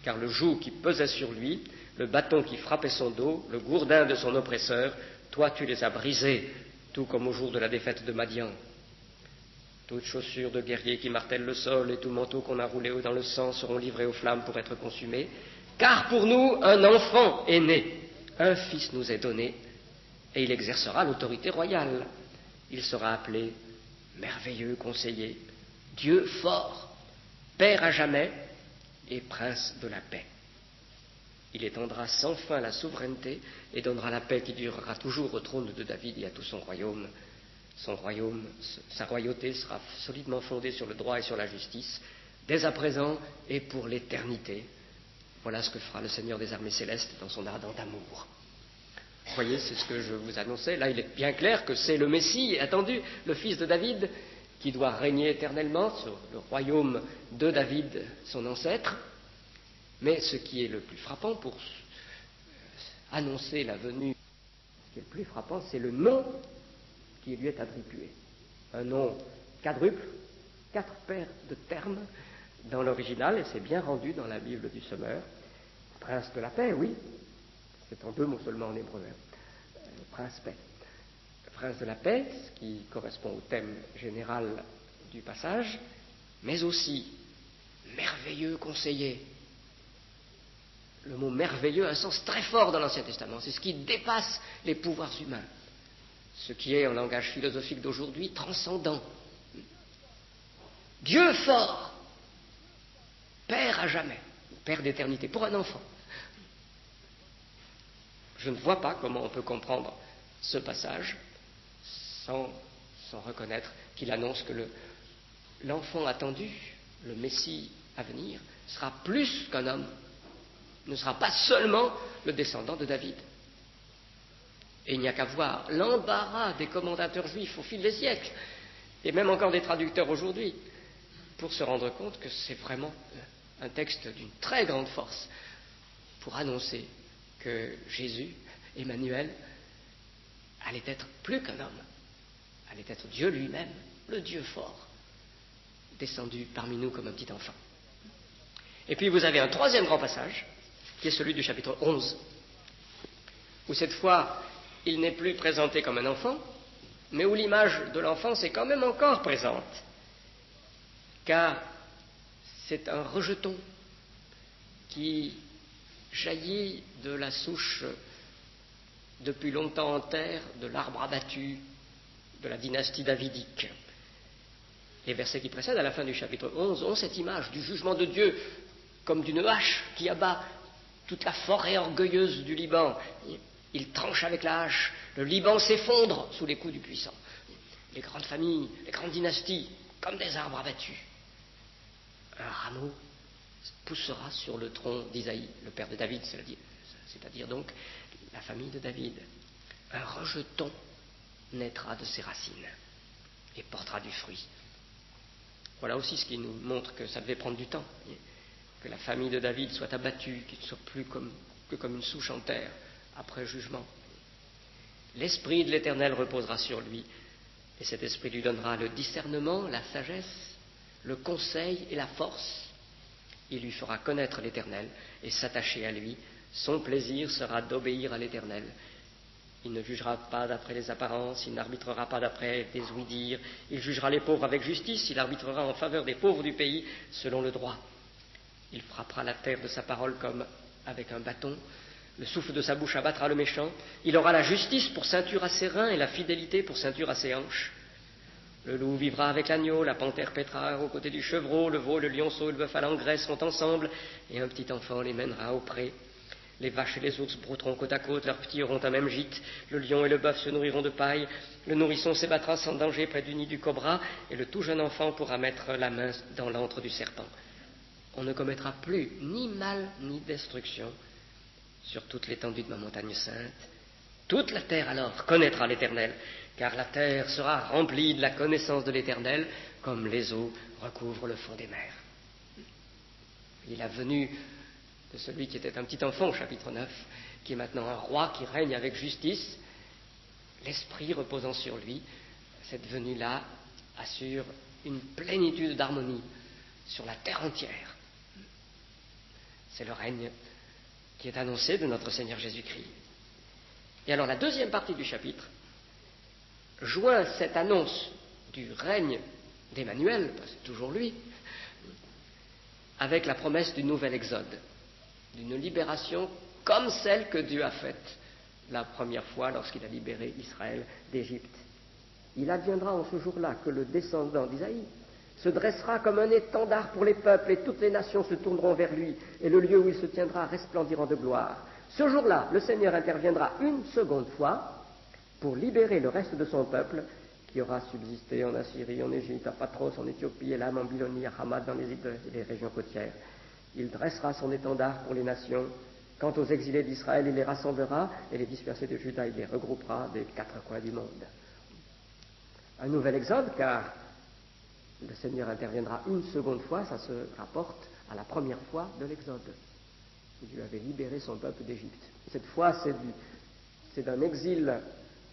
Car le joug qui pesait sur lui, le bâton qui frappait son dos, le gourdin de son oppresseur, toi tu les as brisés, tout comme au jour de la défaite de Madian. Toutes chaussures de guerriers qui martèlent le sol et tout manteau qu'on a roulé dans le sang seront livrés aux flammes pour être consumés. Car pour nous, un enfant est né, un fils nous est donné, et il exercera l'autorité royale. Il sera appelé merveilleux conseiller, Dieu fort, Père à jamais et Prince de la paix. Il étendra sans fin la souveraineté et donnera la paix qui durera toujours au trône de David et à tout son royaume. Son royaume, sa royauté sera solidement fondée sur le droit et sur la justice, dès à présent et pour l'éternité. Voilà ce que fera le Seigneur des armées célestes dans son ardent amour. Vous voyez, c'est ce que je vous annonçais. Là, il est bien clair que c'est le Messie attendu, le fils de David, qui doit régner éternellement sur le royaume de David, son ancêtre. Mais ce qui est le plus frappant pour annoncer la venue, ce qui est le plus frappant, c'est le nom qui lui est attribué. Un nom quadruple, 4 paires de termes dans l'original, et c'est bien rendu dans la Bible du Semeur. Prince de la paix, oui, c'est en 2 mots seulement en hébreu, prince paix. Prince de la paix, ce qui correspond au thème général du passage, mais aussi merveilleux conseiller. Le mot merveilleux a un sens très fort dans l'Ancien Testament, c'est ce qui dépasse les pouvoirs humains, ce qui est en langage philosophique d'aujourd'hui transcendant. Dieu fort, Père à jamais, Père d'éternité, pour un enfant. Je ne vois pas comment on peut comprendre ce passage sans reconnaître qu'il annonce que l'enfant attendu, le Messie à venir, sera plus qu'un homme, ne sera pas seulement le descendant de David. Et il n'y a qu'à voir l'embarras des commentateurs juifs au fil des siècles, et même encore des traducteurs aujourd'hui, pour se rendre compte que c'est vraiment un texte d'une très grande force pour annoncer que Jésus, Emmanuel, allait être plus qu'un homme, allait être Dieu lui-même, le Dieu fort, descendu parmi nous comme un petit enfant. Et puis vous avez un 3e grand passage, qui est celui du chapitre 11, où cette fois, il n'est plus présenté comme un enfant, mais où l'image de l'enfance est quand même encore présente, car c'est un rejeton qui jaillit de la souche depuis longtemps en terre de l'arbre abattu de la dynastie davidique. Les versets qui précèdent, à la fin du chapitre 11, ont cette image du jugement de Dieu comme d'une hache qui abat toute la forêt orgueilleuse du Liban. Il tranche avec la hache, le Liban s'effondre sous les coups du puissant. Les grandes familles, les grandes dynasties, comme des arbres abattus. Un rameau poussera sur le tronc d'Isaïe, le père de David, c'est-à-dire donc la famille de David. Un rejeton naîtra de ses racines et portera du fruit. Voilà aussi ce qui nous montre que ça devait prendre du temps, que la famille de David soit abattue, qu'il ne soit plus que comme une souche en terre après jugement. L'Esprit de l'Éternel reposera sur lui, et cet Esprit lui donnera le discernement, la sagesse, le conseil et la force. Il lui fera connaître l'Éternel et s'attacher à lui. Son plaisir sera d'obéir à l'Éternel. Il ne jugera pas d'après les apparences, il n'arbitrera pas d'après des ouï-dire, il jugera les pauvres avec justice, il arbitrera en faveur des pauvres du pays selon le droit. Il frappera la terre de sa parole comme avec un bâton, le souffle de sa bouche abattra le méchant, il aura la justice pour ceinture à ses reins et la fidélité pour ceinture à ses hanches. Le loup vivra avec l'agneau, la panthère paîtra aux côtés du chevreau, le veau, le lionceau et le bœuf à l'engraisse seront ensemble, et un petit enfant les mènera au pré. Les vaches et les ours brouteront côte à côte, leurs petits auront un même gîte, le lion et le bœuf se nourriront de paille, le nourrisson s'ébattra sans danger près du nid du cobra, et le tout jeune enfant pourra mettre la main dans l'antre du serpent. On ne commettra plus ni mal ni destruction sur toute l'étendue de ma montagne sainte. Toute la terre alors connaîtra l'Éternel, car la terre sera remplie de la connaissance de l'Éternel, comme les eaux recouvrent le fond des mers. Et la venue de celui qui était un petit enfant au chapitre 9, qui est maintenant un roi qui règne avec justice, l'Esprit reposant sur lui, cette venue-là assure une plénitude d'harmonie sur la terre entière. C'est le règne qui est annoncé de notre Seigneur Jésus-Christ. Et alors la deuxième partie du chapitre joint cette annonce du règne d'Emmanuel, c'est toujours lui, avec la promesse du nouvel exode, d'une libération comme celle que Dieu a faite la première fois lorsqu'il a libéré Israël d'Égypte. Il adviendra en ce jour-là que le descendant d'Isaïe se dressera comme un étendard pour les peuples, et toutes les nations se tourneront vers lui, et le lieu où il se tiendra resplendiront de gloire. Ce jour-là, le Seigneur interviendra une seconde fois pour libérer le reste de son peuple, qui aura subsisté en Assyrie, en Égypte, à Patros, en Éthiopie, Élam, en Bylonie, à Hamath, dans les régions côtières. Il dressera son étendard pour les nations. Quant aux exilés d'Israël, il les rassemblera, et les dispersés de Juda, il les regroupera des quatre coins du monde. Un nouvel exode, car le Seigneur interviendra une seconde fois, ça se rapporte à la première fois de l'exode. Dieu avait libéré son peuple d'Égypte. Cette fois, c'est d'un exil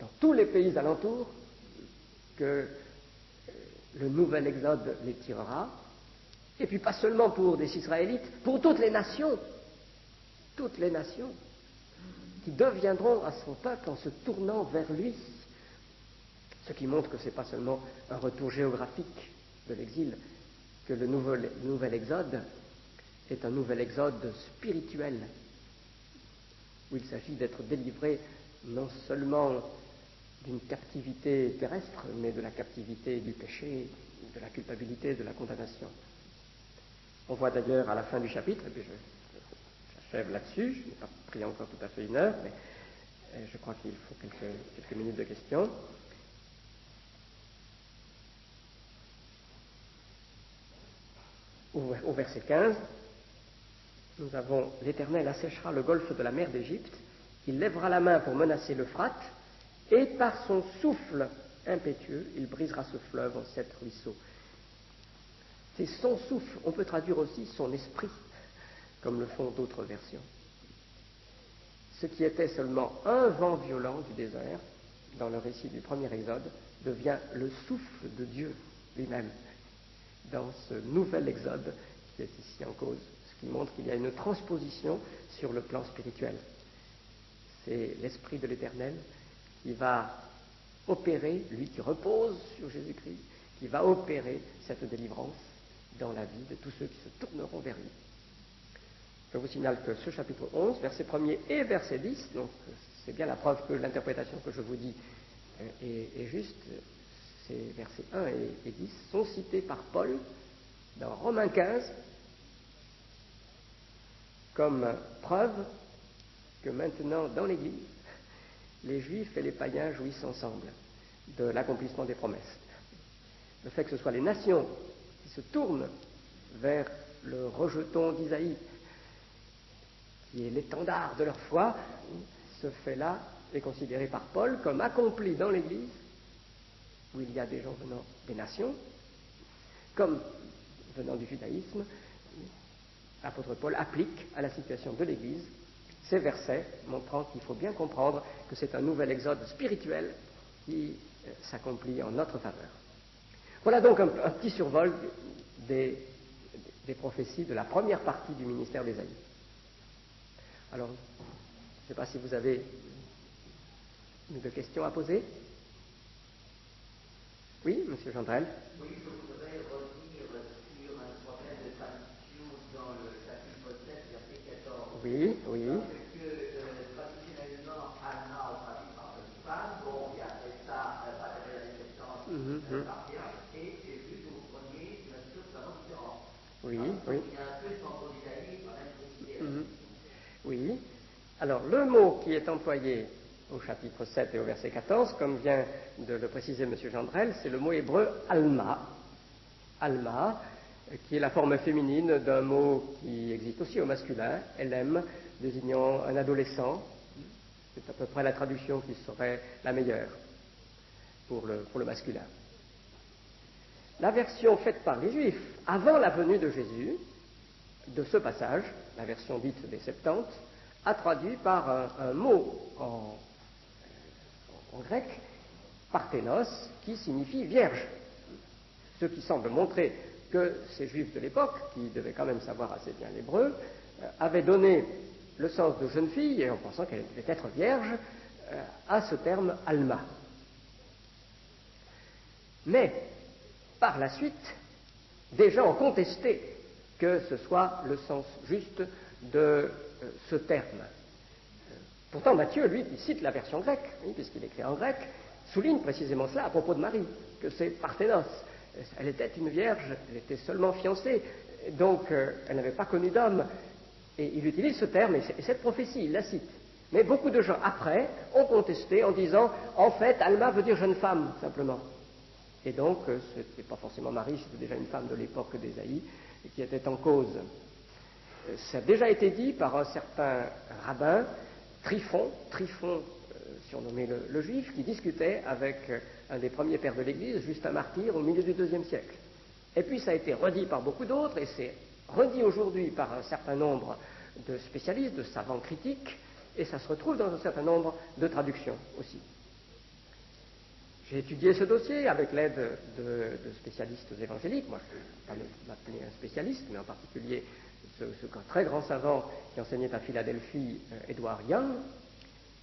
dans tous les pays alentours que le nouvel exode les tirera, et puis pas seulement pour des Israélites, pour toutes les nations qui deviendront à son peuple en se tournant vers lui, ce qui montre que ce n'est pas seulement un retour géographique de l'exil, que le nouvel exode est un nouvel exode spirituel, où il s'agit d'être délivré non seulement d'une captivité terrestre, mais de la captivité du péché, de la culpabilité, de la condamnation. On voit d'ailleurs à la fin du chapitre, et puis j'achève là-dessus, je n'ai pas pris encore tout à fait une heure, mais je crois qu'il faut quelques minutes de questions. Au verset 15, nous avons « L'Éternel asséchera le golfe de la mer d'Égypte, il lèvera la main pour menacer l'Euphrate, et par son souffle impétueux, il brisera ce fleuve en 7 ruisseaux. » C'est son souffle, on peut traduire aussi son esprit, comme le font d'autres versions. Ce qui était seulement un vent violent du désert, dans le récit du premier exode, devient le souffle de Dieu lui-même, dans ce nouvel exode qui est ici en cause, ce qui montre qu'il y a une transposition sur le plan spirituel. C'est l'Esprit de l'Éternel qui va opérer, lui qui repose sur Jésus-Christ, qui va opérer cette délivrance dans la vie de tous ceux qui se tourneront vers lui. Je vous signale que ce chapitre 11, verset 1er et verset 10, donc c'est bien la preuve que l'interprétation que je vous dis est juste, ces versets 1 et 10 sont cités par Paul dans Romains 15 comme preuve que maintenant, dans l'Église, les Juifs et les païens jouissent ensemble de l'accomplissement des promesses. Le fait que ce soit les nations qui se tournent vers le rejeton d'Isaïe, qui est l'étendard de leur foi, ce fait-là est considéré par Paul comme accompli dans l'Église, où il y a des gens venant des nations, comme venant du judaïsme. L'apôtre Paul applique à la situation de l'Église ces versets, montrant qu'il faut bien comprendre que c'est un nouvel exode spirituel qui s'accomplit en notre faveur. Voilà donc un petit survol des prophéties de la première partie du ministère d'Ésaïe. Alors, je ne sais pas si vous avez une de questions à poser. Oui, M. Gendrel. Oui, je voudrais revenir sur un problème de traduction dans le chapitre 7, verset 14. Oui, oui. Parce que traditionnellement, Alma est traduit par une femme, bon, il y a ça, pas de la déception par Pierre, et vu que vous preniez une chose vraiment différente. Oui, donc, oui. il y a un peu de d'Isaïe quand même considéré. Oui. Alors, le mot qui est employé au chapitre 7 et au verset 14, comme vient de le préciser M. Gendrel, c'est le mot hébreu alma. Alma, qui est la forme féminine d'un mot qui existe aussi au masculin, elem, désignant un adolescent. C'est à peu près la traduction qui serait la meilleure pour le masculin. La version faite par les Juifs avant la venue de Jésus, de ce passage, la version dite des Septante, a traduit par un mot en grec, parthénos, qui signifie vierge. Ce qui semble montrer que ces Juifs de l'époque, qui devaient quand même savoir assez bien l'hébreu, avaient donné le sens de jeune fille, et en pensant qu'elle devait être vierge, à ce terme alma. Mais, par la suite, des gens ont contesté que ce soit le sens juste de ce terme. Pourtant, Matthieu, lui, qui cite la version grecque, puisqu'il écrit en grec, souligne précisément cela à propos de Marie, que c'est parthénos. Elle était une vierge, elle était seulement fiancée, donc elle n'avait pas connu d'homme. Et il utilise ce terme, et cette prophétie, il la cite. Mais beaucoup de gens, après, ont contesté en disant, en fait, Alma veut dire jeune femme, simplement. Et donc, ce n'était pas forcément Marie, c'était déjà une femme de l'époque d'Ésaïe, qui était en cause. Ça a déjà été dit par un certain rabbin, Tryphon, surnommé le Juif, qui discutait avec un des premiers pères de l'Église, Justin Martyr, au milieu du IIe siècle. Et puis ça a été redit par beaucoup d'autres, et c'est redit aujourd'hui par un certain nombre de spécialistes, de savants critiques, et ça se retrouve dans un certain nombre de traductions aussi. J'ai étudié ce dossier avec l'aide de spécialistes évangéliques. Moi, je ne peux pas m'appeler un spécialiste, mais en particulier ce très grand savant qui enseignait à Philadelphie, Edward Young,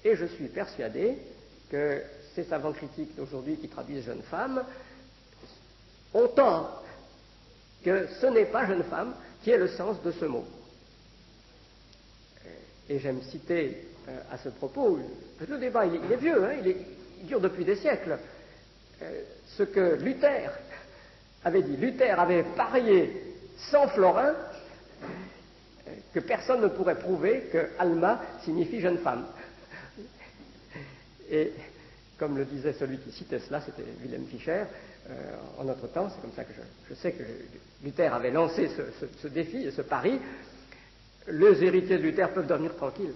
et je suis persuadé que ces savants critiques d'aujourd'hui qui traduisent jeune femme ont tort, que ce n'est pas jeune femme qui est le sens de ce mot. Et j'aime citer à ce propos, le débat il est vieux, hein, il dure depuis des siècles, ce que Luther avait dit. Luther avait parié 100 florins que personne ne pourrait prouver que Alma signifie jeune femme. Et comme le disait celui qui citait cela, c'était Wilhelm Fischer, en notre temps, c'est comme ça que je sais que Luther avait lancé ce défi et ce pari. Les héritiers de Luther peuvent devenir tranquilles.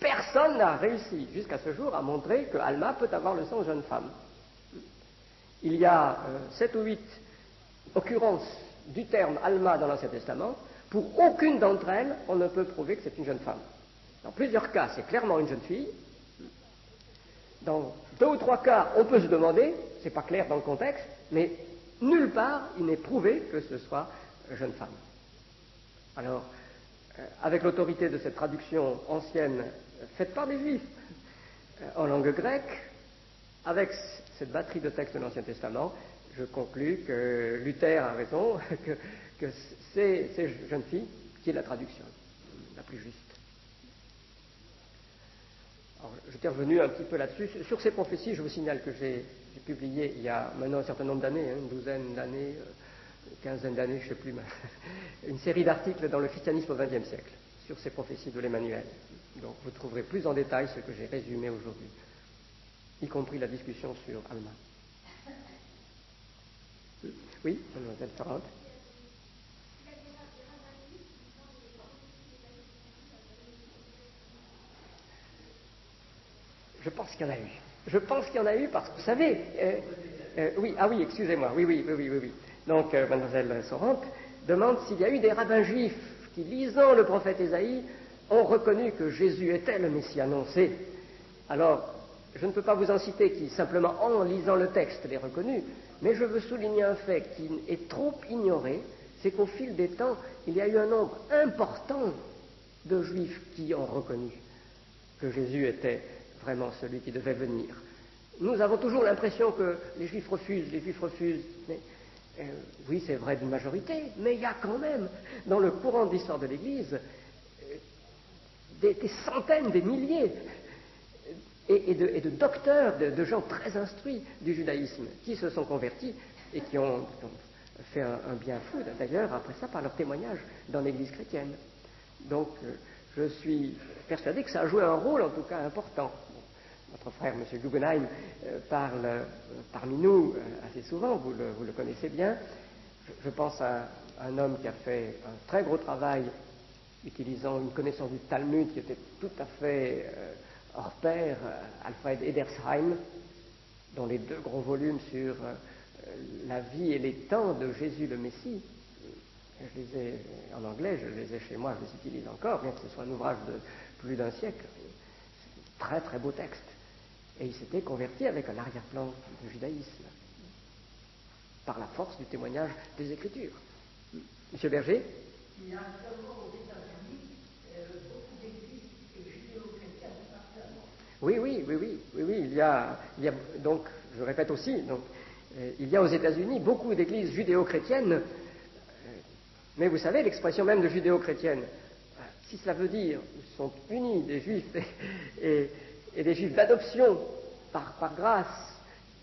Personne n'a réussi jusqu'à ce jour à montrer que Alma peut avoir le sens jeune femme. Il y a 7 ou 8 occurrences du terme Alma dans l'Ancien Testament. Pour aucune d'entre elles, on ne peut prouver que c'est une jeune femme. Dans plusieurs cas, c'est clairement une jeune fille. Dans 2 ou 3 cas, on peut se demander, c'est pas clair dans le contexte, mais nulle part il n'est prouvé que ce soit jeune femme. Alors, avec l'autorité de cette traduction ancienne faite par des Juifs en langue grecque, avec cette batterie de textes de l'Ancien Testament, je conclus que Luther a raison, que c'est jeune fille qui est la traduction la plus juste. Alors, j'étais revenu un petit peu là-dessus. Sur ces prophéties, je vous signale que j'ai publié il y a maintenant un certain nombre d'années, une douzaine d'années, quinzaine d'années, je ne sais plus, une série d'articles dans le christianisme au XXe siècle sur ces prophéties de l'Emmanuel. Donc vous trouverez plus en détail ce que j'ai résumé aujourd'hui, y compris la discussion sur Alma. Oui, mademoiselle Ferrand. Je pense qu'il y en a eu. Je pense qu'il y en a eu parce que, vous savez, oui, excusez-moi, oui. Donc, mademoiselle Sorante demande s'il y a eu des rabbins juifs qui, lisant le prophète Ésaïe, ont reconnu que Jésus était le Messie annoncé. Alors, je ne peux pas vous en citer qui, simplement en lisant le texte, l'ait reconnu, mais je veux souligner un fait qui est trop ignoré, c'est qu'au fil des temps, il y a eu un nombre important de juifs qui ont reconnu que Jésus était vraiment celui qui devait venir. Nous avons toujours l'impression que les Juifs refusent, mais oui, c'est vrai d'une majorité, mais il y a quand même, dans le courant de l'histoire de l'Église, des centaines, des milliers, et de docteurs, de gens très instruits du judaïsme, qui se sont convertis et qui ont fait un bien fou, d'ailleurs, après ça, par leur témoignage dans l'Église chrétienne. Donc, je suis persuadé que ça a joué un rôle, en tout cas, important. Notre frère, M. Guggenheim, parle parmi nous assez souvent, vous le connaissez bien. Je pense à un homme qui a fait un très gros travail utilisant une connaissance du Talmud qui était tout à fait hors pair, Alfred Edersheim, dont les 2 gros volumes sur la vie et les temps de Jésus le Messie, je les ai en anglais, je les ai chez moi, je les utilise encore, bien que ce soit un ouvrage de plus d'1 siècle. Très très beau texte. Et il s'était converti avec un arrière-plan du judaïsme, par la force du témoignage des Écritures. Monsieur Berger? Il y a actuellement aux États-Unis beaucoup d'églises judéo-chrétiennes, Oui, il y a donc, je répète aussi, donc, il y a aux États-Unis beaucoup d'églises judéo-chrétiennes, mais vous savez, l'expression même de judéo-chrétienne, si cela veut dire qu'ils sont unis des Juifs et des Juifs d'adoption par grâce,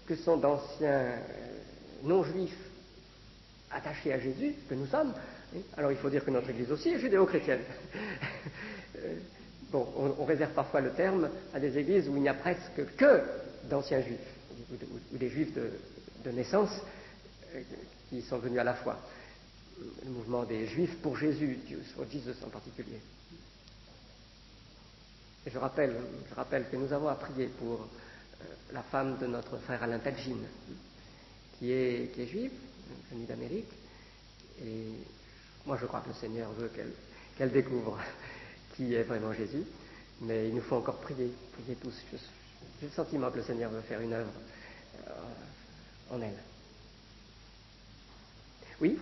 que sont d'anciens non-Juifs attachés à Jésus que nous sommes, alors il faut dire que notre Église aussi est judéo-chrétienne. Bon, on réserve parfois le terme à des églises où il n'y a presque que d'anciens juifs, ou des juifs de naissance qui sont venus à la foi. Le mouvement des juifs pour Jésus, for Jesus en particulier. Et je rappelle que nous avons à prier pour la femme de notre frère Alain Tadjin, qui est juive, venue d'Amérique, et moi je crois que le Seigneur veut qu'elle découvre qui est vraiment Jésus, mais il nous faut encore prier tous. J'ai le sentiment que le Seigneur veut faire une œuvre en elle. Oui